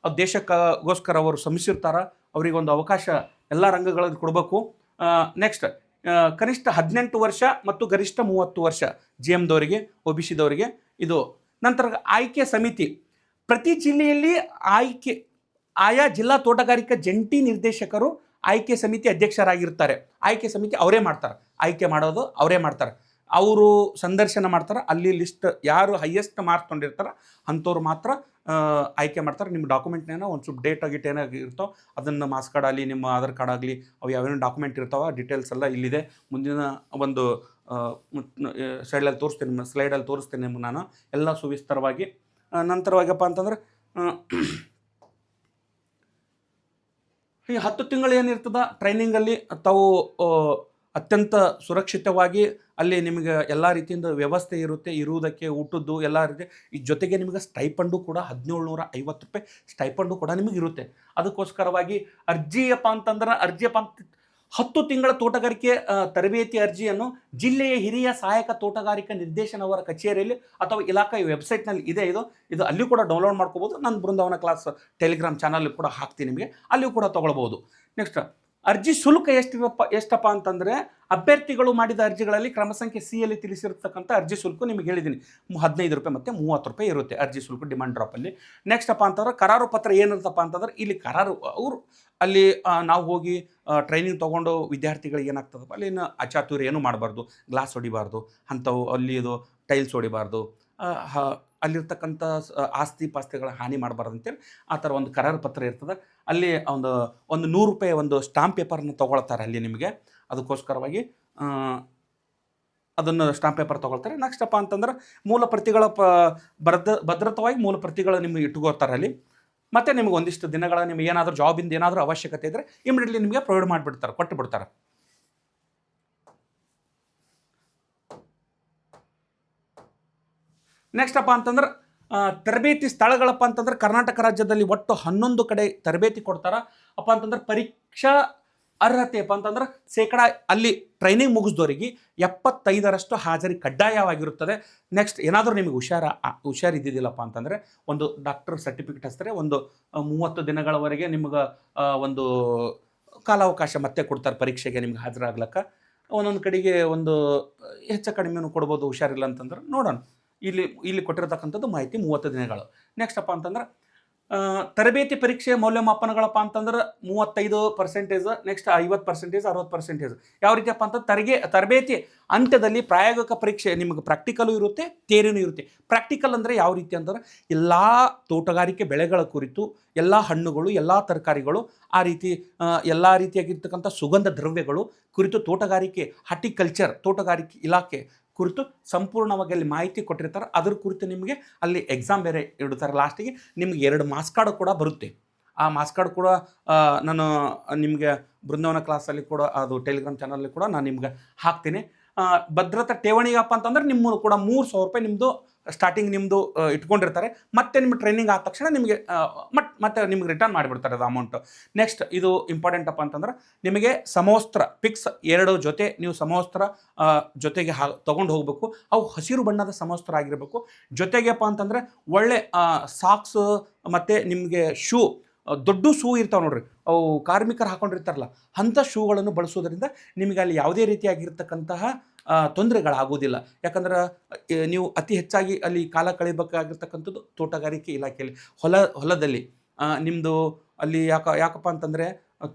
ದೇಶಕ್ಕೋಸ್ಕರ ಅವರು ಶ್ರಮಿಸಿರ್ತಾರೆ. ಅವರಿಗೆ ಒಂದು ಅವಕಾಶ ಎಲ್ಲ ರಂಗಗಳಲ್ಲಿ ಕೊಡಬೇಕು. ನೆಕ್ಸ್ಟ್ ಕನಿಷ್ಠ 18 ವರ್ಷ ಮತ್ತು ಗರಿಷ್ಠ 30 ವರ್ಷ GMದವರಿಗೆ, OBCದವರಿಗೆ ಇದು. ನಂತರ ಆಯ್ಕೆ ಸಮಿತಿ ಪ್ರತಿ ಜಿಲ್ಲೆಯಲ್ಲಿ ಆಯಾ ಜಿಲ್ಲಾ ತೋಟಗಾರಿಕಾ ಜಂಟಿ ನಿರ್ದೇಶಕರು ಆಯ್ಕೆ ಸಮಿತಿ ಅಧ್ಯಕ್ಷರಾಗಿರ್ತಾರೆ. ಆಯ್ಕೆ ಸಮಿತಿ ಅವರೇ ಮಾಡ್ತಾರೆ, ಆಯ್ಕೆ ಮಾಡೋದು ಅವರೇ ಮಾಡ್ತಾರೆ. ಅವರು ಸಂದರ್ಶನ ಮಾಡ್ತಾರೆ. ಅಲ್ಲಿ ಲಿಸ್ಟ್ ಯಾರು ಹೈಯೆಸ್ಟ್ ಮಾರ್ಕ್ಸ್ ತೊಗೊಂಡಿರ್ತಾರೆ ಅಂಥವ್ರು ಮಾತ್ರ ಆಯ್ಕೆ ಮಾಡ್ತಾರೆ. ನಿಮ್ಮ ಡಾಕ್ಯುಮೆಂಟ್ನೇನೋ ಒಂದು ಸ್ವಲ್ಪ ಡೇಟ್ ಏನಾಗಿರ್ತಾವೆ ಅದನ್ನು ಮಾಸ್ ಕಾರ್ಡ್ ಆಗಲಿ, ನಿಮ್ಮ ಆಧಾರ್ ಕಾರ್ಡ್ ಆಗಲಿ, ಅವು ಯಾವೇನೋ ಡಾಕ್ಯುಮೆಂಟ್ ಇರ್ತಾವೆ ಡೀಟೇಲ್ಸ್ ಎಲ್ಲ ಇಲ್ಲಿದೆ. ಮುಂದಿನ ಒಂದು ಸ್ಲೈಡಲ್ಲಿ ತೋರಿಸ್ತೇನೆ ನಿಮ್ಗೆ ನಾನು ಎಲ್ಲ ಸುವಿಸ್ತರವಾಗಿ. ನಂತರವಾಗಪ್ಪ ಅಂತಂದ್ರೆ ಈ 10 ತಿಂಗಳು ಏನಿರ್ತದೆ ಟ್ರೈನಿಂಗಲ್ಲಿ ತಾವು ಅತ್ಯಂತ ಸುರಕ್ಷಿತವಾಗಿ ಅಲ್ಲಿ ನಿಮಗೆ ಎಲ್ಲ ರೀತಿಯಿಂದ ವ್ಯವಸ್ಥೆ ಇರುತ್ತೆ, ಇರುವುದಕ್ಕೆ ಊಟದ್ದು ಎಲ್ಲ ರೀತಿ. ಈ ಜೊತೆಗೆ ನಿಮಗೆ ಸ್ಟೈಪಂಡು ಕೂಡ 1750 ರೂಪಾಯಿ ಸ್ಟೈಪಂಡು ಕೂಡ ನಿಮಗೆ ಇರುತ್ತೆ. ಅದಕ್ಕೋಸ್ಕರವಾಗಿ ಅರ್ಜಿಯಪ್ಪ ಅಂತಂದ್ರೆ 10 ತಿಂಗಳ ತೋಟಗಾರಿಕೆ ತರಬೇತಿ ಅರ್ಜಿಯನ್ನು ಜಿಲ್ಲೆಯ ಹಿರಿಯ ಸಹಾಯಕ ತೋಟಗಾರಿಕಾ ನಿರ್ದೇಶನವರ ಕಚೇರಿಯಲ್ಲಿ ಅಥವಾ ಇಲಾಖೆಯ ವೆಬ್ಸೈಟ್ನಲ್ಲಿ ಇದೆ. ಇದು ಅಲ್ಲಿ ಕೂಡ ಡೌನ್ಲೋಡ್ ಮಾಡ್ಕೋಬೋದು. ನಾನು ಬೃಂದಾವನ ಕ್ಲಾಸ್ ಟೆಲಿಗ್ರಾಮ್ ಚಾನಲ್ ಕೂಡ ಹಾಕ್ತೀನಿ ನಿಮಗೆ, ಅಲ್ಲಿಯೂ ಕೂಡ ತೊಗೊಳ್ಬೋದು. ನೆಕ್ಸ್ಟ್ ಅರ್ಜಿ ಶುಲ್ಕ ಎಷ್ಟಪ್ಪ ಅಂತಂದರೆ ಅಭ್ಯರ್ಥಿಗಳು ಮಾಡಿದ ಅರ್ಜಿಗಳಲ್ಲಿ ಕ್ರಮ ಸಂಖ್ಯೆ ಸಿ ಯಲ್ಲಿ ತಿಳಿಸಿರ್ತಕ್ಕಂಥ ಅರ್ಜಿ ಶುಲ್ಕ ನಿಮಗೆ ಹೇಳಿದ್ದೀನಿ 15 ರೂಪಾಯಿ ಮತ್ತು 30 ರೂಪಾಯಿ ಇರುತ್ತೆ ಅರ್ಜಿ ಶುಲ್ಕ ಡಿಮಾಂಡ್ ಡ್ರಾಪಲ್ಲಿ. ನೆಕ್ಸ್ಟ್ ಅಪ್ಪ ಅಂತಂದ್ರೆ ಕರಾರು ಪತ್ರ ಏನಿರುತ್ತಪ್ಪ ಅಂತಂದ್ರೆ ಇಲ್ಲಿ ಕರಾರು ಅವರು ಅಲ್ಲಿ ನಾವು ಹೋಗಿ ಟ್ರೈನಿಂಗ್ ತೊಗೊಂಡು ವಿದ್ಯಾರ್ಥಿಗಳಿಗೆ ಏನಾಗ್ತದಪ್ಪ ಅಲ್ಲಿನ ಅಚಾತುರ್ಯ ಏನೂ ಮಾಡಬಾರ್ದು, ಗ್ಲಾಸ್ ಹೊಡಿಬಾರ್ದು, ಅಂಥವು ಅಲ್ಲಿ ಇದು ಟೈಲ್ಸ್ ಹೊಡಿಬಾರ್ದು, ಅಲ್ಲಿರ್ತಕ್ಕಂಥ ಆಸ್ತಿ ಪಾಸ್ತಿಗಳ ಹಾನಿ ಮಾಡಬಾರ್ದು ಅಂತೇಳಿ ಆ ಥರ ಒಂದು ಕರಾರು ಪತ್ರ ಇರ್ತದೆ. ಅಲ್ಲಿ ಒಂದು 100 ರೂಪಾಯಿ ಒಂದು ಸ್ಟಾಂಪ್ ಪೇಪರನ್ನು ತೊಗೊಳ್ತಾರೆ ಅಲ್ಲಿ ನಿಮಗೆ. ಅದಕ್ಕೋಸ್ಕರವಾಗಿ ಅದನ್ನು ಸ್ಟಾಂಪ್ ಪೇಪರ್ ತೊಗೊಳ್ತಾರೆ. ನೆಕ್ಸ್ಟ್ ಅಪ್ಪ ಅಂತಂದ್ರೆ ಮೂಲ ಪ್ರತಿಗಳ ಭದ್ರತವಾಗಿ ಮೂಲ ಪ್ರತಿಗಳು ನಿಮಗೆ ಇಟ್ಕೋತಾರೆ ಅಲ್ಲಿ. ಮತ್ತು ನಿಮಗೆ ಒಂದಿಷ್ಟು ದಿನಗಳ ನಿಮಗೆ ಏನಾದರೂ ಜಾಬಿಂದ ಏನಾದರೂ ಅವಶ್ಯಕತೆ ಇದ್ದರೆ ಇಮಿಡಿಯೇಟ್ಲಿ ನಿಮಗೆ ಪ್ರೊವೈಡ್ ಮಾಡಿಬಿಡ್ತಾರೆ, ಕೊಟ್ಟು ಬಿಡ್ತಾರೆ. ನೆಕ್ಸ್ಟ್ ಅಪ್ಪ ಅಂತಂದ್ರೆ ತರಬೇತಿ ಸ್ಥಳಗಳಪ್ಪ ಅಂತಂದ್ರೆ ಕರ್ನಾಟಕ ರಾಜ್ಯದಲ್ಲಿ ಒಟ್ಟು 11 ಕಡೆ ತರಬೇತಿ ಕೊಡ್ತಾರೆ ಅಪ್ಪ ಅಂತಂದ್ರೆ ಪರೀಕ್ಷಾ ಅರ್ಹತೆ ಅಪ್ಪ ಅಂತಂದ್ರೆ ಶೇಕಡ ಅಲ್ಲಿ ಟ್ರೈನಿಂಗ್ ಮುಗಿಸ್ದವರಿಗೆ 75% ಹಾಜರಿ ಕಡ್ಡಾಯವಾಗಿರುತ್ತದೆ. ನೆಕ್ಸ್ಟ್ ಏನಾದರೂ ನಿಮಗೆ ಹುಷಾರಿದ್ದಿದ್ದಿಲ್ಲಪ್ಪ ಅಂತಂದರೆ ಒಂದು ಡಾಕ್ಟರ್ ಸರ್ಟಿಫಿಕೇಟ್ ಹಚ್ತಾರೆ, ಒಂದು 30 ದಿನಗಳವರೆಗೆ ನಿಮ್ಗೆ ಒಂದು ಕಾಲಾವಕಾಶ ಮತ್ತೆ ಕೊಡ್ತಾರೆ ಪರೀಕ್ಷೆಗೆ ನಿಮ್ಗೆ ಹಾಜರಾಗ್ಲಕ್ಕ. ಒಂದೊಂದು ಕಡೆಗೆ ಒಂದು ಹೆಚ್ಚು ಕಡಿಮೆನೂ ಕೊಡ್ಬೋದು ಹುಷಾರಿಲ್ಲ ಅಂತಂದ್ರೆ ನೋಡೋಣ. ಇಲ್ಲಿ ಕೊಟ್ಟಿರತಕ್ಕಂಥದ್ದು ಮಾಹಿತಿ 30 ದಿನಗಳು. ನೆಕ್ಸ್ಟ್ ಅಪ್ಪ ಅಂತಂದ್ರೆ ತರಬೇತಿ ಪರೀಕ್ಷೆ ಮೌಲ್ಯಮಾಪನಗಳಪ್ಪ ಅಂತಂದ್ರೆ 35%, ನೆಕ್ಸ್ಟ್ 50%, 60%. ಯಾವ ರೀತಿಯಪ್ಪ ಅಂತಂದ್ರೆ ತರಬೇತಿ ಅಂತ್ಯದಲ್ಲಿ ಪ್ರಾಯೋಗಿಕ ಪರೀಕ್ಷೆ ನಿಮಗೆ ಪ್ರಾಕ್ಟಿಕಲು ಇರುತ್ತೆ, ಥಿಯರಿನೂ ಇರುತ್ತೆ. ಪ್ರಾಕ್ಟಿಕಲ್ ಅಂದರೆ ಯಾವ ರೀತಿ ಅಂತಂದ್ರೆ ಎಲ್ಲ ತೋಟಗಾರಿಕೆ ಬೆಳೆಗಳ ಕುರಿತು, ಎಲ್ಲ ಹಣ್ಣುಗಳು, ಎಲ್ಲ ತರಕಾರಿಗಳು, ಆ ರೀತಿ ಎಲ್ಲ ರೀತಿಯಾಗಿರ್ತಕ್ಕಂಥ ಸುಗಂಧ ದ್ರವ್ಯಗಳು ಕುರಿತು ತೋಟಗಾರಿಕೆ ಹಾರ್ಟಿಕಲ್ಚರ್ ತೋಟಗಾರಿಕೆ ಇಲಾಖೆ ಕುರಿತು ಸಂಪೂರ್ಣವಾಗಿ ಅಲ್ಲಿ ಮಾಹಿತಿ ಕೊಟ್ಟಿರ್ತಾರೆ. ಅದ್ರ ಕುರಿತು ನಿಮಗೆ ಅಲ್ಲಿ ಎಕ್ಸಾಮ್ ಬೇರೆ ಇಡ್ತಾರೆ. ಲಾಸ್ಟಿಗೆ ನಿಮ್ಗೆ 2 ಮಾರ್ಕ್ಸ್ ಕಾರ್ಡ್ ಕೂಡ ಬರುತ್ತೆ. ಆ ಮಾರ್ಕ್ಸ್ ಕಾರ್ಡ್ ಕೂಡ ನಾನು ನಿಮಗೆ ಬೃಂದಾವನ ಕ್ಲಾಸಲ್ಲಿ ಕೂಡ ಅದು ಟೆಲಿಗ್ರಾಮ್ ಚಾನಲಲ್ಲಿ ಕೂಡ ನಾನು ನಿಮ್ಗೆ ಹಾಕ್ತೀನಿ. ಭದ್ರತಾ ಠೇವಣಿಗಪ್ಪ ಅಂತಂದ್ರೆ ನಿಮ್ಮ ಕೂಡ 300 ರೂಪಾಯಿ ನಿಮ್ಮದು ಸ್ಟಾರ್ಟಿಂಗ್ ನಿಮ್ಮದು ಇಟ್ಕೊಂಡಿರ್ತಾರೆ. ಮತ್ತೆ ನಿಮ್ಮ ಟ್ರೈನಿಂಗ್ ಆದ ತಕ್ಷಣ ನಿಮಗೆ ಮತ್ತೆ ನಿಮ್ಗೆ ರಿಟರ್ನ್ ಮಾಡಿಬಿಡ್ತಾರೆ ಅದು ಅಮೌಂಟು. ನೆಕ್ಸ್ಟ್ ಇದು ಇಂಪಾರ್ಟೆಂಟ್ ಅಪ್ಪ ಅಂತಂದ್ರೆ ನಿಮಗೆ ಸಮವಸ್ತ್ರ ಫಿಕ್ಸ್ 2 ಜೊತೆ ನೀವು ಸಮವಸ್ತ್ರ ಜೊತೆಗೆ ತೊಗೊಂಡು ಹೋಗಬೇಕು. ಅವು ಹಸಿರು ಬಣ್ಣದ ಸಮವಸ್ತ್ರ ಆಗಿರಬೇಕು. ಜೊತೆಗೆಪ್ಪ ಅಂತಂದರೆ ಒಳ್ಳೆ ಸಾಕ್ಸ್ ಮತ್ತು ನಿಮಗೆ ಶೂ, ದೊಡ್ಡ ಶೂ ಇರ್ತಾವೆ ನೋಡ್ರಿ, ಅವು ಕಾರ್ಮಿಕರು ಹಾಕೊಂಡಿರ್ತಾರಲ್ಲ ಅಂಥ ಶೂಗಳನ್ನು ಬಳಸೋದ್ರಿಂದ ನಿಮಗೆ ಅಲ್ಲಿ ಯಾವುದೇ ರೀತಿಯಾಗಿರ್ತಕ್ಕಂತಹ ತೊಂದರೆಗಳಾಗೋದಿಲ್ಲ. ಯಾಕಂದ್ರೆ ನೀವು ಅತಿ ಹೆಚ್ಚಾಗಿ ಅಲ್ಲಿ ಕಾಲ ಕಳಿಬೇಕಾಗಿರ್ತಕ್ಕಂಥದ್ದು ತೋಟಗಾರಿಕೆ ಇಲಾಖೆಯಲ್ಲಿ ಹೊಲದಲ್ಲಿ ನಿಮ್ಮದು ಅಲ್ಲಿ ಯಾಕಪ್ಪ ಅಂತಂದರೆ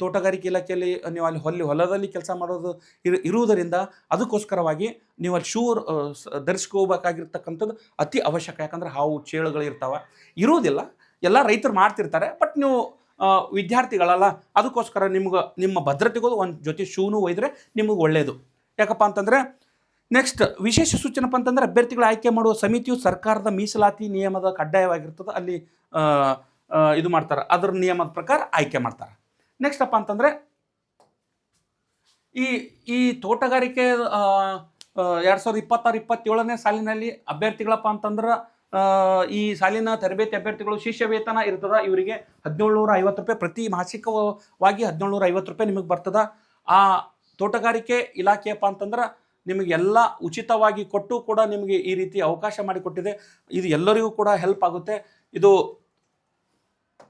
ತೋಟಗಾರಿಕೆ ಇಲಾಖೆಯಲ್ಲಿ ನೀವು ಅಲ್ಲಿ ಹೊಲದಲ್ಲಿ ಕೆಲಸ ಮಾಡೋದು ಇರುವುದರಿಂದ ಅದಕ್ಕೋಸ್ಕರವಾಗಿ ನೀವು ಅಲ್ಲಿ ಶೂ ಧರಿಸ್ಕೋಬೇಕಾಗಿರ್ತಕ್ಕಂಥದ್ದು ಅತಿ ಅವಶ್ಯಕ. ಯಾಕಂದ್ರೆ ಹಾವು ಚೇಳುಗಳು ಇರುವುದಿಲ್ಲ, ಎಲ್ಲ ರೈತರು ಮಾಡ್ತಿರ್ತಾರೆ. ಬಟ್ ನೀವು ವಿದ್ಯಾರ್ಥಿಗಳಲ್ಲ, ಅದಕ್ಕೋಸ್ಕರ ನಿಮ್ಮ ಭದ್ರತೆಗೂ ಒಂದು ಜೊತೆ ಶೂನು ಒಯ್ದರೆ ನಿಮಗೆ ಒಳ್ಳೆಯದು. ಯಾಕಪ್ಪ ಅಂತಂದರೆ ನೆಕ್ಸ್ಟ್ ವಿಶೇಷ ಸೂಚನೆಪ್ಪ ಅಂತಂದರೆ ಅಭ್ಯರ್ಥಿಗಳ ಆಯ್ಕೆ ಮಾಡುವ ಸಮಿತಿಯು ಸರ್ಕಾರದ ಮೀಸಲಾತಿ ನಿಯಮದ ಕಡ್ಡಾಯವಾಗಿರ್ತದೆ. ಅಲ್ಲಿ ಇದು ಮಾಡ್ತಾರೆ, ಅದರ ನಿಯಮದ ಪ್ರಕಾರ ಆಯ್ಕೆ ಮಾಡ್ತಾರೆ. ನೆಕ್ಸ್ಟ್ ಅಪ್ಪ ಅಂತಂದರೆ ಈ ತೋಟಗಾರಿಕೆ 2026-27ನೇ ಸಾಲಿನಲ್ಲಿ ಅಭ್ಯರ್ಥಿಗಳಪ್ಪ ಅಂತಂದ್ರೆ ಈ ಸಾಲಿನ ತರಬೇತಿ ಅಭ್ಯರ್ಥಿಗಳು ಶಿಷ್ಯ ವೇತನ ಇರ್ತದೆ. ಇವರಿಗೆ 1750 ರೂಪಾಯಿ ಪ್ರತಿ ಮಾಸಿಕವಾಗಿ 1750 ರೂಪಾಯಿ ನಿಮಗೆ ಬರ್ತದೆ. ಆ ತೋಟಗಾರಿಕೆ ಇಲಾಖೆಯಪ್ಪ ಅಂತಂದ್ರೆ ನಿಮಗೆಲ್ಲ ಉಚಿತವಾಗಿ ಕೊಟ್ಟು ಕೂಡ ನಿಮಗೆ ಈ ರೀತಿ ಅವಕಾಶ ಮಾಡಿಕೊಟ್ಟಿದೆ. ಇದು ಎಲ್ಲರಿಗೂ ಕೂಡ ಹೆಲ್ಪ್ ಆಗುತ್ತೆ ಇದು.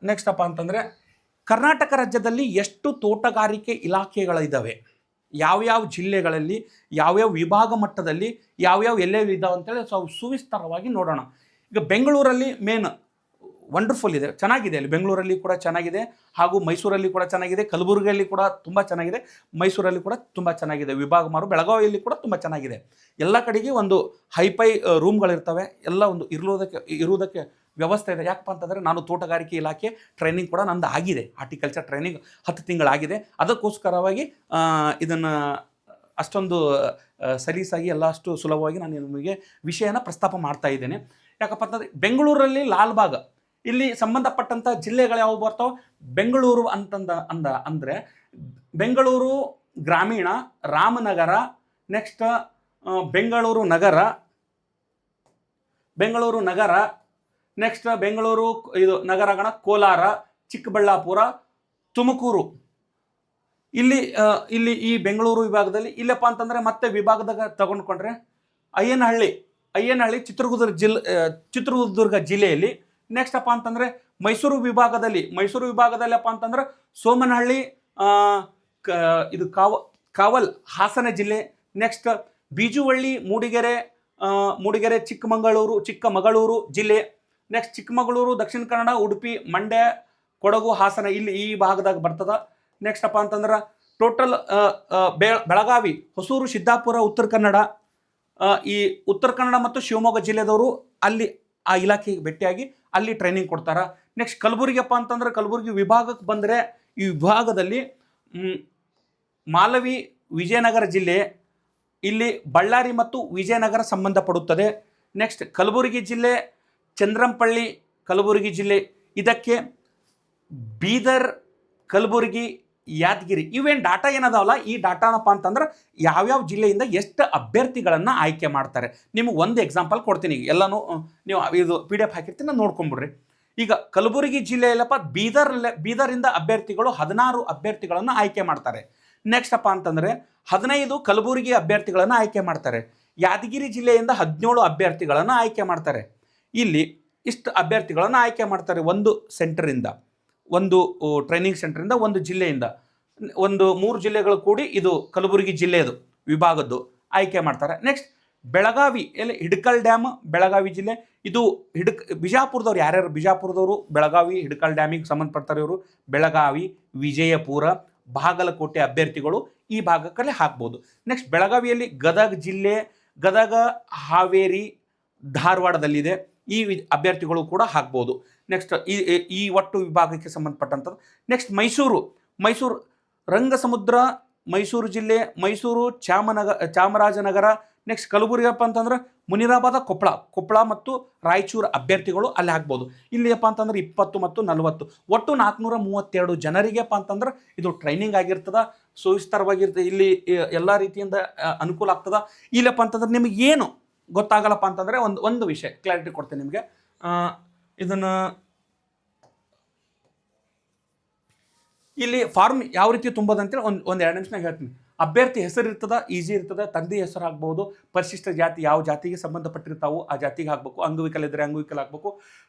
ನೆಕ್ಸ್ಟ್ ಅಪ್ಪ ಅಂತಂದರೆ ಕರ್ನಾಟಕ ರಾಜ್ಯದಲ್ಲಿ ಎಷ್ಟು ತೋಟಗಾರಿಕೆ ಇಲಾಖೆಗಳಿದ್ದಾವೆ, ಯಾವ್ಯಾವ ಜಿಲ್ಲೆಗಳಲ್ಲಿ, ಯಾವ್ಯಾವ ವಿಭಾಗ ಮಟ್ಟದಲ್ಲಿ ಯಾವ್ಯಾವ ಎಲ್ಲೆಲ್ಲಿ ಇದ್ದಾವೆ ಅಂತೇಳಿ ಸುವಿಸ್ತಾರವಾಗಿ ನೋಡೋಣ. ಈಗ ಬೆಂಗಳೂರಲ್ಲಿ ಮೇನ್ ವಂಡರ್ಫುಲ್ ಇದೆ, ಚೆನ್ನಾಗಿದೆ. ಅಲ್ಲಿ ಬೆಂಗಳೂರಲ್ಲಿ ಕೂಡ ಚೆನ್ನಾಗಿದೆ, ಹಾಗೂ ಮೈಸೂರಲ್ಲಿ ಕೂಡ ಚೆನ್ನಾಗಿದೆ, ಕಲಬುರಗಿಯಲ್ಲಿ ಕೂಡ ತುಂಬ ಚೆನ್ನಾಗಿದೆ, ಮೈಸೂರಲ್ಲಿ ಕೂಡ ತುಂಬ ಚೆನ್ನಾಗಿದೆ. ವಿಭಾಗ ಮಾರು ಬೆಳಗಾವಿಯಲ್ಲಿ ಕೂಡ ತುಂಬ ಚೆನ್ನಾಗಿದೆ. ಎಲ್ಲ ಕಡೆಗೆ ಒಂದು ಹೈಫೈ ರೂಮ್ಗಳಿರ್ತವೆ, ಎಲ್ಲ ಒಂದು ಇರುವುದಕ್ಕೆ ವ್ಯವಸ್ಥೆ ಇದೆ. ಯಾಕಪ್ಪ ಅಂತಂದರೆ ನಾನು ತೋಟಗಾರಿಕೆ ಇಲಾಖೆ ಟ್ರೈನಿಂಗ್ ಕೂಡ ನಂದು ಆಗಿದೆ, ಹಾರ್ಟಿಕಲ್ಚರ್ ಟ್ರೈನಿಂಗ್ 10 ತಿಂಗಳಾಗಿದೆ. ಅದಕ್ಕೋಸ್ಕರವಾಗಿ ಇದನ್ನು ಅಷ್ಟೊಂದು ಸಲೀಸಾಗಿ ಎಲ್ಲ ಅಷ್ಟು ಸುಲಭವಾಗಿ ನಾನು ನಿಮಗೆ ವಿಷಯನ ಪ್ರಸ್ತಾಪ ಮಾಡ್ತಾ ಇದ್ದೇನೆ. ಯಾಕಪ್ಪ ಅಂತಂದರೆ ಬೆಂಗಳೂರಲ್ಲಿ ಲಾಲ್ಬಾಗ್ ಇಲ್ಲಿ ಸಂಬಂಧಪಟ್ಟಂಥ ಜಿಲ್ಲೆಗಳು ಯಾವ ಬರ್ತಾವೆ, ಬೆಂಗಳೂರು ಅಂದರೆ ಬೆಂಗಳೂರು ಗ್ರಾಮೀಣ, ರಾಮನಗರ, ನೆಕ್ಸ್ಟ್ ಬೆಂಗಳೂರು ನಗರ, ನೆಕ್ಸ್ಟ್ ಬೆಂಗಳೂರು ಇದು ನಗರಗಣ ಕೋಲಾರ, ಚಿಕ್ಕಬಳ್ಳಾಪುರ, ತುಮಕೂರು. ಇಲ್ಲಿ ಈ ಬೆಂಗಳೂರು ವಿಭಾಗದಲ್ಲಿ ಇಲ್ಲಪ್ಪ ಅಂತಂದರೆ ಮತ್ತೆ ವಿಭಾಗದಾಗ ತಗೊಂಡ್ಕೊಂಡ್ರೆ ಅಯ್ಯನಹಳ್ಳಿ ಚಿತ್ರದುರ್ಗ ಜಿಲ್ಲೆಯಲ್ಲಿ. ನೆಕ್ಸ್ಟ್ ಅಪ್ಪ ಅಂತಂದರೆ ಮೈಸೂರು ವಿಭಾಗದಲ್ಲಿ ಅಪ್ಪ ಅಂತಂದ್ರೆ ಸೋಮನಹಳ್ಳಿ, ಇದು ಕಾವಲ್ ಹಾಸನ ಜಿಲ್ಲೆ. ನೆಕ್ಸ್ಟ್ ಬೀಜುವಳ್ಳಿ, ಮೂಡಿಗೆರೆ ಚಿಕ್ಕಮಗಳೂರು ಜಿಲ್ಲೆ. ನೆಕ್ಸ್ಟ್ ಚಿಕ್ಕಮಗಳೂರು, ದಕ್ಷಿಣ ಕನ್ನಡ, ಉಡುಪಿ, ಮಂಡ್ಯ, ಕೊಡಗು, ಹಾಸನ ಇಲ್ಲಿ ಈ ಭಾಗದಾಗ ಬರ್ತದ. ನೆಕ್ಸ್ಟ್ ಅಪ್ಪ ಅಂತಂದ್ರೆ ಟೋಟಲ್ ಬೆಳಗಾವಿ, ಹೊಸೂರು, ಸಿದ್ದಾಪುರ, ಉತ್ತರ ಕನ್ನಡ. ಈ ಉತ್ತರ ಕನ್ನಡ ಮತ್ತು ಶಿವಮೊಗ್ಗ ಜಿಲ್ಲೆದವರು ಅಲ್ಲಿ ಆ ಇಲಾಖೆಗೆ ಭೇಟಿಯಾಗಿ ಅಲ್ಲಿ ಟ್ರೈನಿಂಗ್ ಕೊಡ್ತಾರೆ. ನೆಕ್ಸ್ಟ್ ಕಲಬುರಗಿಯಪ್ಪ ಅಂತಂದ್ರೆ ಕಲಬುರಗಿ ವಿಭಾಗಕ್ಕೆ ಬಂದರೆ ಈ ವಿಭಾಗದಲ್ಲಿ ಮಾಲವಿ, ವಿಜಯನಗರ ಜಿಲ್ಲೆ, ಇಲ್ಲಿ ಬಳ್ಳಾರಿ ಮತ್ತು ವಿಜಯನಗರ ಸಂಬಂಧಪಡುತ್ತದೆ. ನೆಕ್ಸ್ಟ್ ಕಲಬುರಗಿ ಜಿಲ್ಲೆ, ಚಂದ್ರಂಪಳ್ಳಿ, ಕಲಬುರಗಿ ಜಿಲ್ಲೆ. ಇದಕ್ಕೆ ಬೀದರ್, ಕಲಬುರಗಿ, ಯಾದಗಿರಿ ಇವೇನು ಡಾಟಾ ಏನದಾವಲ್ಲ, ಈ ಡಾಟಾನಪ್ಪ ಅಂತಂದ್ರೆ ಯಾವ್ಯಾವ ಜಿಲ್ಲೆಯಿಂದ ಎಷ್ಟು ಅಭ್ಯರ್ಥಿಗಳನ್ನು ಆಯ್ಕೆ ಮಾಡ್ತಾರೆ. ನಿಮಗೆ ಒಂದು ಎಕ್ಸಾಂಪಲ್ ಕೊಡ್ತೀನಿ. ಈಗ ಎಲ್ಲನೂ ನೀವು ಇದು PDF ಹಾಕಿರ್ತೀನಿ, ನೋಡ್ಕೊಂಬಿಡ್ರಿ. ಈಗ ಕಲಬುರಗಿ ಜಿಲ್ಲೆಯಲ್ಲಪ್ಪ ಬೀದರಿಂದ ಅಭ್ಯರ್ಥಿಗಳು 16 ಅಭ್ಯರ್ಥಿಗಳನ್ನು ಆಯ್ಕೆ ಮಾಡ್ತಾರೆ. ನೆಕ್ಸ್ಟ್ ಅಪ್ಪ ಅಂತಂದರೆ 15 ಕಲಬುರಗಿ ಅಭ್ಯರ್ಥಿಗಳನ್ನು ಆಯ್ಕೆ ಮಾಡ್ತಾರೆ. ಯಾದಗಿರಿ ಜಿಲ್ಲೆಯಿಂದ 17 ಅಭ್ಯರ್ಥಿಗಳನ್ನು ಆಯ್ಕೆ ಮಾಡ್ತಾರೆ. ಇಲ್ಲಿ ಇಷ್ಟು ಅಭ್ಯರ್ಥಿಗಳನ್ನು ಆಯ್ಕೆ ಮಾಡ್ತಾರೆ ಒಂದು ಸೆಂಟರಿಂದ, ಒಂದು ಟ್ರೈನಿಂಗ್ ಸೆಂಟರಿಂದ, ಒಂದು ಜಿಲ್ಲೆಯಿಂದ. ಒಂದು 3 ಜಿಲ್ಲೆಗಳು ಕೂಡಿ ಇದು ಕಲಬುರಗಿ ಜಿಲ್ಲೆಯದು ವಿಭಾಗದ್ದು ಆಯ್ಕೆ ಮಾಡ್ತಾರೆ. ನೆಕ್ಸ್ಟ್ ಬೆಳಗಾವಿ, ಎಲ್ಲಿ ಹಿಡಕಲ್ ಡ್ಯಾಮ್, ಬೆಳಗಾವಿ ಜಿಲ್ಲೆ. ಇದು ಬಿಜಾಪುರದವ್ರು ಯಾರ್ಯಾರು ಬಿಜಾಪುರದವರು ಬೆಳಗಾವಿ ಹಿಡಕಲ್ ಡ್ಯಾಮಿಗೆ ಸಂಬಂಧಪಡ್ತಾರೆ. ಇವರು ಬೆಳಗಾವಿ, ವಿಜಯಪುರ, ಬಾಗಲಕೋಟೆ ಅಭ್ಯರ್ಥಿಗಳು ಈ ಭಾಗಕ್ಕಲ್ಲೇ ಹಾಕ್ಬೋದು. ನೆಕ್ಸ್ಟ್ ಬೆಳಗಾವಿಯಲ್ಲಿ ಗದಗ ಜಿಲ್ಲೆ, ಗದಗ, ಹಾವೇರಿ, ಧಾರವಾಡದಲ್ಲಿದೆ. ಈ ಅಭ್ಯರ್ಥಿಗಳು ಕೂಡ ಹಾಕ್ಬೋದು. ನೆಕ್ಸ್ಟ್ ಈ ಒಟ್ಟು ವಿಭಾಗಕ್ಕೆ ಸಂಬಂಧಪಟ್ಟಂಥದ್ದು. ನೆಕ್ಸ್ಟ್ ಮೈಸೂರು ರಂಗಸಮುದ್ರ, ಮೈಸೂರು ಜಿಲ್ಲೆ, ಮೈಸೂರು, ಚಾಮರಾಜನಗರ. ನೆಕ್ಸ್ಟ್ ಕಲಬುರಗಿಯಪ್ಪ ಅಂತಂದ್ರೆ ಮುನಿರಾಬಾದ, ಕೊಪ್ಪಳ ಮತ್ತು ರಾಯಚೂರು ಅಭ್ಯರ್ಥಿಗಳು ಅಲ್ಲಿ ಹಾಕ್ಬೋದು. ಇಲ್ಲಿಯಪ್ಪ ಅಂತಂದ್ರೆ 20 ಮತ್ತು 40 ಒಟ್ಟು 432 ಜನರಿಗೆಪ್ಪ ಅಂತಂದ್ರೆ ಇದು ಟ್ರೈನಿಂಗ್ ಆಗಿರ್ತದೆ, ಸುವಿಸ್ತಾರವಾಗಿರ್ತದೆ. ಇಲ್ಲಿ ಎಲ್ಲ ರೀತಿಯಿಂದ ಅನುಕೂಲ ಆಗ್ತದೆ. ಇಲ್ಲಪ್ಪ ಅಂತಂದ್ರೆ ನಿಮಗೆ ಏನು ಗೊತ್ತಾಗಲ್ಲಪ್ಪ ಅಂತಂದರೆ ಒಂದು ವಿಷಯ ಕ್ಲಾರಿಟಿ ಕೊಡ್ತೇನೆ ನಿಮಗೆ. ಇದನ್ನು ಇಲ್ಲಿ ಫಾರ್ಮ್ ಯಾವ ರೀತಿ ತುಂಬೋದಂತೇಳಿ ಒಂದು 2 ನಿಮಿಷನಾಗ ಹೇಳ್ತೀನಿ. ಅಭ್ಯರ್ಥಿ ಹೆಸರು ಇರ್ತದೆ, ಈಸಿ ಇರ್ತದೆ. ತಂದೆ ಹೆಸರು ಆಗ್ಬೋದು. ಪರಿಶಿಷ್ಟ ಜಾತಿ ಯಾವ ಜಾತಿಗೆ ಸಂಬಂಧಪಟ್ಟಿರ್ತಾವು ಆ ಜಾತಿಗೆ ಹಾಕಬೇಕು. ಅಂಗವಿಕಲ ಇದ್ದರೆ ಅಂಗವಿಕಲ ಹಾಕಬೇಕು.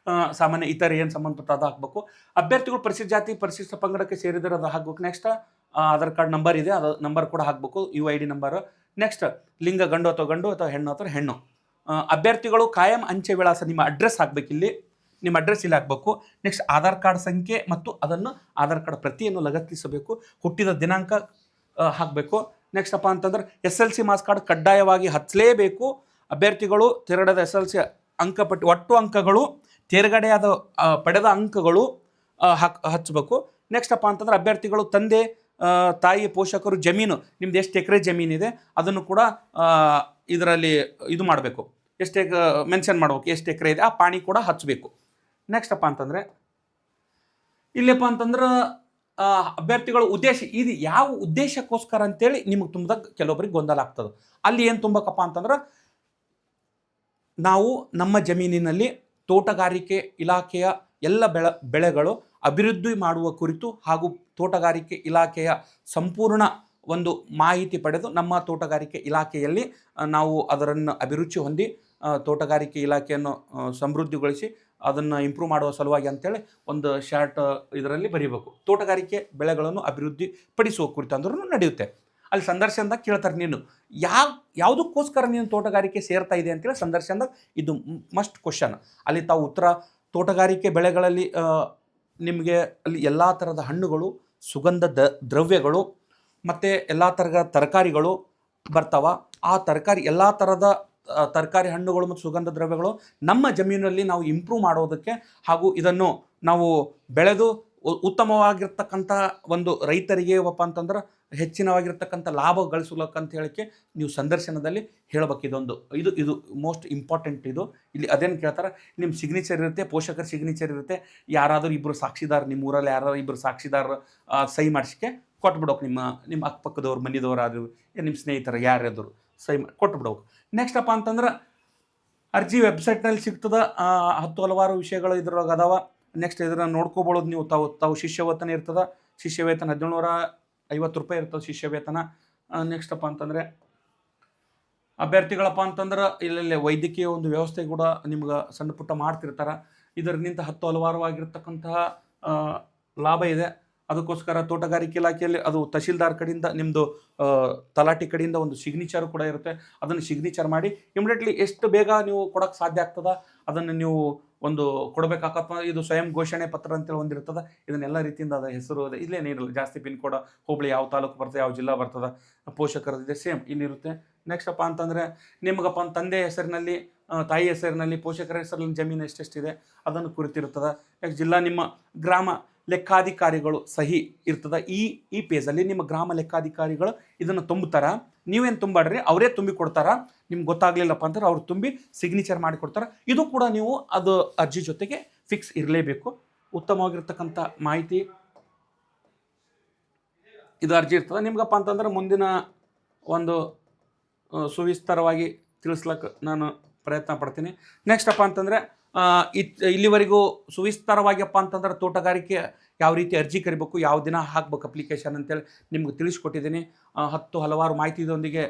ಸಾಮಾನ್ಯ ಇತರ ಏನು ಸಂಬಂಧಪಟ್ಟ ಅದು ಹಾಕಬೇಕು. ಅಭ್ಯರ್ಥಿಗಳು ಪರಿಶಿಷ್ಟ ಜಾತಿ ಪರಿಶಿಷ್ಟ ಪಂಗಡಕ್ಕೆ ಸೇರಿದರೆ ಅದು ಹಾಕಬೇಕು. ನೆಕ್ಸ್ಟ್ ಆಧಾರ್ ಕಾರ್ಡ್ ನಂಬರ್ ಇದೆ, ಅದು ನಂಬರ್ ಕೂಡ ಹಾಕಬೇಕು, UID ನಂಬರ್. ನೆಕ್ಸ್ಟ್ ಲಿಂಗ ಗಂಡು ಅಥವಾ ಹೆಣ್ಣು. ಅಭ್ಯರ್ಥಿಗಳು ಕಾಯಂ ಅಂಚೆ ವಿಳಾಸ, ನಿಮ್ಮ ಅಡ್ರೆಸ್ ಹಾಕಬೇಕು. ಇಲ್ಲಿ ನಿಮ್ಮ ಅಡ್ರೆಸ್ ಇಲ್ಲಿ ಹಾಕಬೇಕು. ನೆಕ್ಸ್ಟ್ ಆಧಾರ್ ಕಾರ್ಡ್ ಸಂಖ್ಯೆ ಮತ್ತು ಅದನ್ನು ಆಧಾರ್ ಕಾರ್ಡ್ ಪ್ರತಿಯನ್ನು ಲಗತ್ತಿಸಬೇಕು. ಹುಟ್ಟಿದ ದಿನಾಂಕ ಹಾಕಬೇಕು. ನೆಕ್ಸ್ಟ್ ಅಪ್ಪ ಅಂತಂದ್ರೆ SLC ಮಾರ್ಕ್ಸ್ ಕಾರ್ಡ್ ಕಡ್ಡಾಯವಾಗಿ ಹಚ್ಚಲೇಬೇಕು. ಅಭ್ಯರ್ಥಿಗಳು ತೆರಡದ SLC ಅಂಕಪಟ್ಟಿ ಒಟ್ಟು ಅಂಕಗಳು, ತೇರ್ಗಡೆಯಾದ ಪಡೆದ ಅಂಕಗಳು ಹಚ್ಚಬೇಕು. ನೆಕ್ಸ್ಟ್ ಅಪ್ಪ ಅಂತಂದ್ರೆ ಅಭ್ಯರ್ಥಿಗಳು ತಂದೆ ತಾಯಿ ಪೋಷಕರು ಜಮೀನು, ನಿಮ್ದು ಎಷ್ಟು ಎಕರೆ ಜಮೀನಿದೆ ಅದನ್ನು ಕೂಡ ಇದರಲ್ಲಿ ಇದು ಮಾಡಬೇಕು. ಎಷ್ಟು ಮೆನ್ಷನ್ ಮಾಡಬೇಕು, ಎಷ್ಟು ಎಕರೆ ಇದೆ ಆ ಪಾಣಿ ಕೂಡ ಹಚ್ಚಬೇಕು. ನೆಕ್ಸ್ಟ್ ಅಪ್ಪ ಅಂತಂದರೆ ಇಲ್ಲಪ್ಪ ಅಂತಂದ್ರೆ ಅಭ್ಯರ್ಥಿಗಳ ಉದ್ದೇಶ, ಇದು ಯಾವ ಉದ್ದೇಶಕ್ಕೋಸ್ಕರ ಅಂತೇಳಿ ನಿಮಗೆ ತುಂಬಿದಾಗ ಕೆಲವೊಬ್ಬರಿಗೆ ಗೊಂದಲ ಆಗ್ತದೆ. ಅಲ್ಲಿ ಏನು ತುಂಬಬೇಕಪ್ಪ ಅಂತಂದ್ರೆ ನಾವು ನಮ್ಮ ಜಮೀನಿನಲ್ಲಿ ತೋಟಗಾರಿಕೆ ಇಲಾಖೆಯ ಎಲ್ಲ ಬೆಳೆಗಳು ಅಭಿವೃದ್ಧಿ ಮಾಡುವ ಕುರಿತು ಹಾಗೂ ತೋಟಗಾರಿಕೆ ಇಲಾಖೆಯ ಸಂಪೂರ್ಣ ಒಂದು ಮಾಹಿತಿ ಪಡೆದು ನಮ್ಮ ತೋಟಗಾರಿಕೆ ಇಲಾಖೆಯಲ್ಲಿ ನಾವು ಅದನ್ನು ಅಭಿರುಚಿ ಹೊಂದಿ ತೋಟಗಾರಿಕೆ ಇಲಾಖೆಯನ್ನು ಸಮೃದ್ಧಿಗೊಳಿಸಿ ಅದನ್ನು ಇಂಪ್ರೂವ್ ಮಾಡುವ ಸಲುವಾಗಿ ಅಂತೇಳಿ ಒಂದು ಶಾರ್ಟ್ ಇದರಲ್ಲಿ ಬರೀಬೇಕು. ತೋಟಗಾರಿಕೆ ಬೆಳೆಗಳನ್ನು ಅಭಿವೃದ್ಧಿ ಪಡಿಸುವ ಕುರಿತು ಅಂದ್ರೂ ನಡೆಯುತ್ತೆ. ಅಲ್ಲಿ ಸಂದರ್ಶನದಾಗ ಕೇಳ್ತಾರೆ, ನೀನು ಯಾವುದಕ್ಕೋಸ್ಕರ ನೀನು ತೋಟಗಾರಿಕೆ ಸೇರ್ತಾ ಇದೆ ಅಂತೇಳಿ ಸಂದರ್ಶನದಾಗ ಇದು ಮಸ್ಟ್ ಕ್ವಶನ್. ಅಲ್ಲಿ ತಾವು ಉತ್ತರ, ತೋಟಗಾರಿಕೆ ಬೆಳೆಗಳಲ್ಲಿ ನಿಮಗೆ ಅಲ್ಲಿ ಎಲ್ಲ ಥರದ ಹಣ್ಣುಗಳು, ಸುಗಂಧ ದ್ರವ್ಯಗಳು ಮತ್ತು ಎಲ್ಲ ಥರದ ತರಕಾರಿಗಳು ಬರ್ತಾವ. ಆ ತರಕಾರಿ ಎಲ್ಲ ಥರದ ತರಕಾರಿ, ಹಣ್ಣುಗಳು ಮತ್ತು ಸುಗಂಧ ದ್ರವ್ಯಗಳು ನಮ್ಮ ಜಮೀನಲ್ಲಿ ನಾವು ಇಂಪ್ರೂವ್ ಮಾಡೋದಕ್ಕೆ ಹಾಗೂ ಇದನ್ನು ನಾವು ಬೆಳೆದು ಉತ್ತಮವಾಗಿರ್ತಕ್ಕಂಥ ಒಂದು ರೈತರಿಗೆ ಏನಪ್ಪ ಅಂತಂದ್ರೆ ಹೆಚ್ಚಿನವಾಗಿರ್ತಕ್ಕಂಥ ಲಾಭ ಗಳಿಸಲಕ್ಕಂತ ಹೇಳಿಕೆ ನೀವು ಸಂದರ್ಶನದಲ್ಲಿ ಹೇಳಬೇಕು. ಇದು ಮೋಸ್ಟ್ ಇಂಪಾರ್ಟೆಂಟ್. ಇಲ್ಲಿ ಅದೇನು ಕೇಳ್ತಾರೆ, ನಿಮ್ಮ ಸಿಗ್ನೇಚರ್ ಇರುತ್ತೆ, ಪೋಷಕರ ಸಿಗ್ನೇಚರ್ ಇರುತ್ತೆ, ಯಾರಾದರೂ ಇಬ್ಬರು ಸಾಕ್ಷಿದಾರ, ನಿಮ್ಮ ಊರಲ್ಲಿ ಯಾರಾದರೂ ಇಬ್ಬರು ಸಾಕ್ಷಿದಾರ ಸಹಿ ಮಾಡಿಸಿಕೆ ಕೊಟ್ಬಿಡೋಕೆ ನಿಮ್ಮ ಅಕ್ಕಪಕ್ಕದವ್ರು, ಮನೆದವ್ರು ಆದರೂ ನಿಮ್ಮ ಸ್ನೇಹಿತರು ಯಾರಾದರೂ ಸಹಿ ಕೊಟ್ಟು ಬಿಡೋಕು. ನೆಕ್ಸ್ಟ್ ಅಪ್ಪ ಅಂತಂದ್ರೆ ಅರ್ಜಿ ವೆಬ್ಸೈಟ್ನಲ್ಲಿ ಸಿಗ್ತದೆ. 10 ಹಲವಾರು ವಿಷಯಗಳು ಇದ್ರೊಳಗೆ ಅದಾವ. ನೆಕ್ಸ್ಟ್ ಇದನ್ನು ನೋಡ್ಕೋಬೋದು ನೀವು. ತಾವು ಶಿಷ್ಯ ವೇತನ ಇರ್ತದೆ. ಶಿಷ್ಯ ವೇತನ 1750 ರೂಪಾಯಿ ಇರ್ತದೆ ಶಿಷ್ಯ ವೇತನ. ನೆಕ್ಸ್ಟ್ ಅಪ್ಪ ಅಂತಂದರೆ ಅಭ್ಯರ್ಥಿಗಳಪ್ಪ ಅಂತಂದ್ರೆ ಇಲ್ಲೇ ವೈದ್ಯಕೀಯ ಒಂದು ವ್ಯವಸ್ಥೆ ಕೂಡ ನಿಮ್ಗೆ ಸಣ್ಣ ಪುಟ್ಟ ಮಾಡ್ತಿರ್ತಾರೆ. ಇದರಿಂದ 10 ಹಲವಾರುವಾಗಿರ್ತಕ್ಕಂತಹ ಲಾಭ ಇದೆ. ಅದಕ್ಕೋಸ್ಕರ ತೋಟಗಾರಿಕೆ ಇಲಾಖೆಯಲ್ಲಿ ಅದು ತಹಶೀಲ್ದಾರ್ ಕಡೆಯಿಂದ ನಿಮ್ಮದು ತಲಾಟಿ ಕಡೆಯಿಂದ ಒಂದು ಸಿಗ್ನೇಚರ್ ಕೂಡ ಇರುತ್ತೆ. ಅದನ್ನು ಸಿಗ್ನೇಚರ್ ಮಾಡಿ ಇಮಿಡಿಯೇಟ್ಲಿ ಎಷ್ಟು ಬೇಗ ನೀವು ಕೊಡೋಕ್ಕೆ ಸಾಧ್ಯ ಆಗ್ತದೆ ಅದನ್ನು ನೀವು ಒಂದು ಕೊಡಬೇಕಾಗತ್ತ. ಇದು ಸ್ವಯಂ ಘೋಷಣೆ ಪತ್ರ ಅಂತೇಳಿ ಒಂದಿರ್ತದೆ. ಇದನ್ನೆಲ್ಲ ರೀತಿಯಿಂದ ಅದ ಹೆಸರು ಅದ ಇಲ್ಲೇನಿರಲ್ಲ. ಜಾಸ್ತಿ ಪಿನ್ ಕೋಡ್ ಹೋಬಳಿ ಯಾವ ತಾಲೂಕು ಬರ್ತದೆ, ಯಾವ ಜಿಲ್ಲಾ ಬರ್ತದೆ, ಪೋಷಕರದಿದೆ ಸೇಮ್ ಇಲ್ಲಿರುತ್ತೆ. ನೆಕ್ಸ್ಟ್ ಅಪ್ಪ ಅಂತಂದರೆ ನಿಮಗಪ್ಪ ತಂದೆ ಹೆಸರಿನಲ್ಲಿ, ತಾಯಿ ಹೆಸರಿನಲ್ಲಿ, ಪೋಷಕರ ಹೆಸರಲ್ಲಿ ಜಮೀನು ಎಷ್ಟೆಷ್ಟಿದೆ ಅದನ್ನು ಕುರಿತಿರ್ತದೆ. ನೆಕ್ಸ್ಟ್ ಜಿಲ್ಲಾ, ನಿಮ್ಮ ಗ್ರಾಮ ಲೆಕ್ಕಾಧಿಕಾರಿಗಳು ಸಹಿ ಇರ್ತದೆ. ಈ ಪೇಜಲ್ಲಿ ನಿಮ್ಮ ಗ್ರಾಮ ಲೆಕ್ಕಾಧಿಕಾರಿಗಳು ಇದನ್ನು ತುಂಬುತ್ತಾರ. ನೀವೇನು ತುಂಬಾಡ್ರಿ, ಅವರೇ ತುಂಬಿ ಕೊಡ್ತಾರ. ನಿಮ್ಗೆ ಗೊತ್ತಾಗ್ಲಿಲ್ಲಪ್ಪ ಅಂದ್ರೆ ಅವ್ರು ತುಂಬಿ ಸಿಗ್ನೇಚರ್ ಮಾಡಿ ಕೊಡ್ತಾರೆ. ಇದು ಕೂಡ ನೀವು ಅದು ಅರ್ಜಿ ಜೊತೆಗೆ ಫಿಕ್ಸ್ ಇರಲೇಬೇಕು. ಉತ್ತಮವಾಗಿರ್ತಕ್ಕಂಥ ಮಾಹಿತಿ ಇದು ಅರ್ಜಿ ಇರ್ತದೆ. ನಿಮ್ಗಪ್ಪ ಅಂತಂದ್ರೆ ಮುಂದಿನ ಒಂದು ಸುವಿಸ್ತಾರವಾಗಿ ತಿಳಿಸ್ಲಿಕ್ಕೆ ನಾನು ಪ್ರಯತ್ನ ಪಡ್ತೀನಿ. ನೆಕ್ಸ್ಟ್ ಅಪ್ಪ ಅಂತಂದರೆ ಇಲ್ಲಿವರೆಗೂ ಸುವಿಸ್ತಾರವಾಗಿಯಪ್ಪ ಅಂತಂದ್ರೆ ತೋಟಗಾರಿಕೆ ಯಾವ ರೀತಿ ಅರ್ಜಿ ಕರಿಬೇಕು, ಯಾವ ದಿನ ಹಾಕ್ಬೇಕು ಅಪ್ಲಿಕೇಶನ್ ಅಂತೇಳಿ ನಿಮ್ಗೆ ತಿಳಿಸ್ಕೊಟ್ಟಿದ್ದೀನಿ. 10 ಹಲವಾರು ಮಾಹಿತಿಯೊಂದಿಗೆ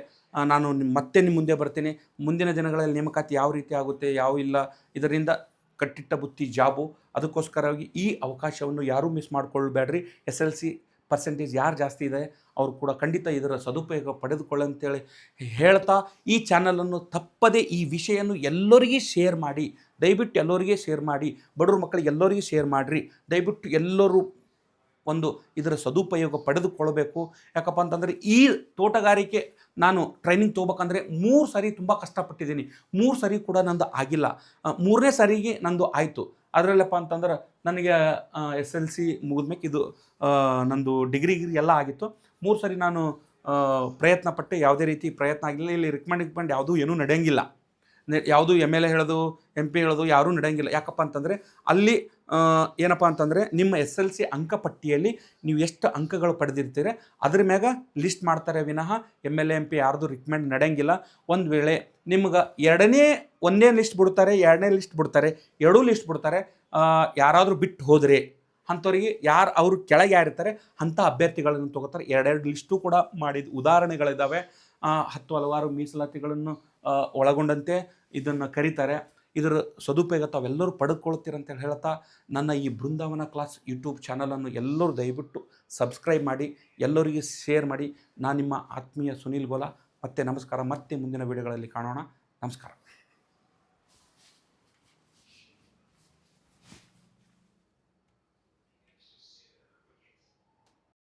ನಾನು ಮತ್ತೆ ನಿಮ್ಮ ಮುಂದೆ ಬರ್ತೀನಿ. ಮುಂದಿನ ದಿನಗಳಲ್ಲಿ ನೇಮಕಾತಿ ಯಾವ ರೀತಿ ಆಗುತ್ತೆ, ಯಾವ ಇಲ್ಲ, ಇದರಿಂದ ಕಟ್ಟಿಟ್ಟ ಬುತ್ತಿ ಜಾಬು. ಅದಕ್ಕೋಸ್ಕರವಾಗಿ ಈ ಅವಕಾಶವನ್ನು ಯಾರೂ ಮಿಸ್ ಮಾಡ್ಕೊಳ್ಬೇಡ್ರಿ. SLC ಪರ್ಸೆಂಟೇಜ್ ಯಾರು ಜಾಸ್ತಿ ಇದೆ ಅವರು ಕೂಡ ಖಂಡಿತ ಇದರ ಸದುಪಯೋಗ ಪಡೆದುಕೊಳ್ಳಂತೇಳಿ ಹೇಳ್ತಾ, ಈ ಚಾನಲನ್ನು ತಪ್ಪದೆ ಈ ವಿಷಯನ್ನು ಎಲ್ಲರಿಗೂ ಶೇರ್ ಮಾಡಿ. ದಯವಿಟ್ಟು ಎಲ್ಲರಿಗೆ ಶೇರ್ ಮಾಡಿ. ಬಡವ್ರ ಮಕ್ಕಳಿಗೆ ಎಲ್ಲರಿಗೂ ಶೇರ್ ಮಾಡಿರಿ. ದಯವಿಟ್ಟು ಎಲ್ಲರೂ ಒಂದು ಇದರ ಸದುಪಯೋಗ ಪಡೆದುಕೊಳ್ಬೇಕು. ಯಾಕಪ್ಪ ಅಂತಂದರೆ ಈ ತೋಟಗಾರಿಕೆ ನಾನು ಟ್ರೈನಿಂಗ್ ತೊಗೋಬೇಕಂದ್ರೆ 3 ಸಾರಿ ತುಂಬ ಕಷ್ಟಪಟ್ಟಿದ್ದೀನಿ. 3 ಸಾರಿ ಕೂಡ ನಂದು ಆಗಿಲ್ಲ. 3ನೇ ಸಾರಿಗೆ ನಂದು ಆಯಿತು. ಅದರಲ್ಲಪ್ಪ ಅಂತಂದ್ರೆ ನನಗೆ SLC ಮುಗಿದ್ಮೇಲೆ ಇದು ನಂದು ಡಿಗ್ರಿ ಎಲ್ಲ ಆಗಿತ್ತು. 3 ಸಾರಿ ನಾನು ಪ್ರಯತ್ನ ಪಟ್ಟೆ. ಯಾವುದೇ ರೀತಿ ಪ್ರಯತ್ನ ಆಗಿಲ್ಲ. ಇಲ್ಲಿ ರಿಕಮೆಂಡ್ ಯಾವುದೂ ಏನೂ ನಡೆಯಂಗಿಲ್ಲ. ಯಾವುದು MLA ಹೇಳೋದು, MP ಹೇಳೋದು ಯಾರೂ ನಡೆಯಂಗಿಲ್ಲ. ಯಾಕಪ್ಪ ಅಂತಂದರೆ ಅಲ್ಲಿ ಏನಪ್ಪ ಅಂತಂದರೆ ನಿಮ್ಮ SLC ಅಂಕಪಟ್ಟಿಯಲ್ಲಿ ನೀವು ಎಷ್ಟು ಅಂಕಗಳು ಪಡೆದಿರ್ತೀರ ಅದ್ರ ಮ್ಯಾಗ ಲಿಸ್ಟ್ ಮಾಡ್ತಾರೆ ವಿನಃ MLA MP ಯಾರ್ದು ರಿಕಮೆಂಡ್ ನಡೆಯಂಗಿಲ್ಲ. ಒಂದು ವೇಳೆ ನಿಮ್ಗೆ ಒಂದೇ ಲಿಸ್ಟ್ ಬಿಡ್ತಾರೆ, 2ನೇ ಲಿಸ್ಟ್ ಬಿಡ್ತಾರೆ, 2 ಲಿಸ್ಟ್ ಬಿಡ್ತಾರೆ. ಯಾರಾದರೂ ಬಿಟ್ಟು ಹೋದರೆ ಅಂಥವ್ರಿಗೆ ಅವರು ಕೆಳಗೆ ಯಾರಿರ್ತಾರೆ ಅಂಥ ಅಭ್ಯರ್ಥಿಗಳನ್ನು ತೊಗೋತಾರೆ. 2 ಲಿಸ್ಟು ಕೂಡ ಮಾಡಿದ ಉದಾಹರಣೆಗಳಿದ್ದಾವೆ. 10 ಹಲವಾರು ಮೀಸಲಾತಿಗಳನ್ನು ಒಳಗೊಂಡಂತೆ ಇದನ್ನು ಕರೀತಾರೆ. ಇದರ ಸದುಪಯೋಗ ತಾವೆಲ್ಲರೂ ಪಡೆದುಕೊಳ್ತೀರಂತೇಳಿ ಹೇಳ್ತಾ, ನನ್ನ ಈ ಬೃಂದಾವನ ಕ್ಲಾಸ್ ಯೂಟ್ಯೂಬ್ ಚಾನಲನ್ನು ಎಲ್ಲರೂ ದಯವಿಟ್ಟು ಸಬ್ಸ್ಕ್ರೈಬ್ ಮಾಡಿ, ಎಲ್ಲರಿಗೆ ಶೇರ್ ಮಾಡಿ. ನಾನು ನಿಮ್ಮ ಆತ್ಮೀಯ ಸುನೀಲ್ ಗೋಲ. ಮತ್ತೆ ನಮಸ್ಕಾರ. ಮತ್ತೆ ಮುಂದಿನ ವಿಡಿಯೋಗಳಲ್ಲಿ ಕಾಣೋಣ. ನಮಸ್ಕಾರ.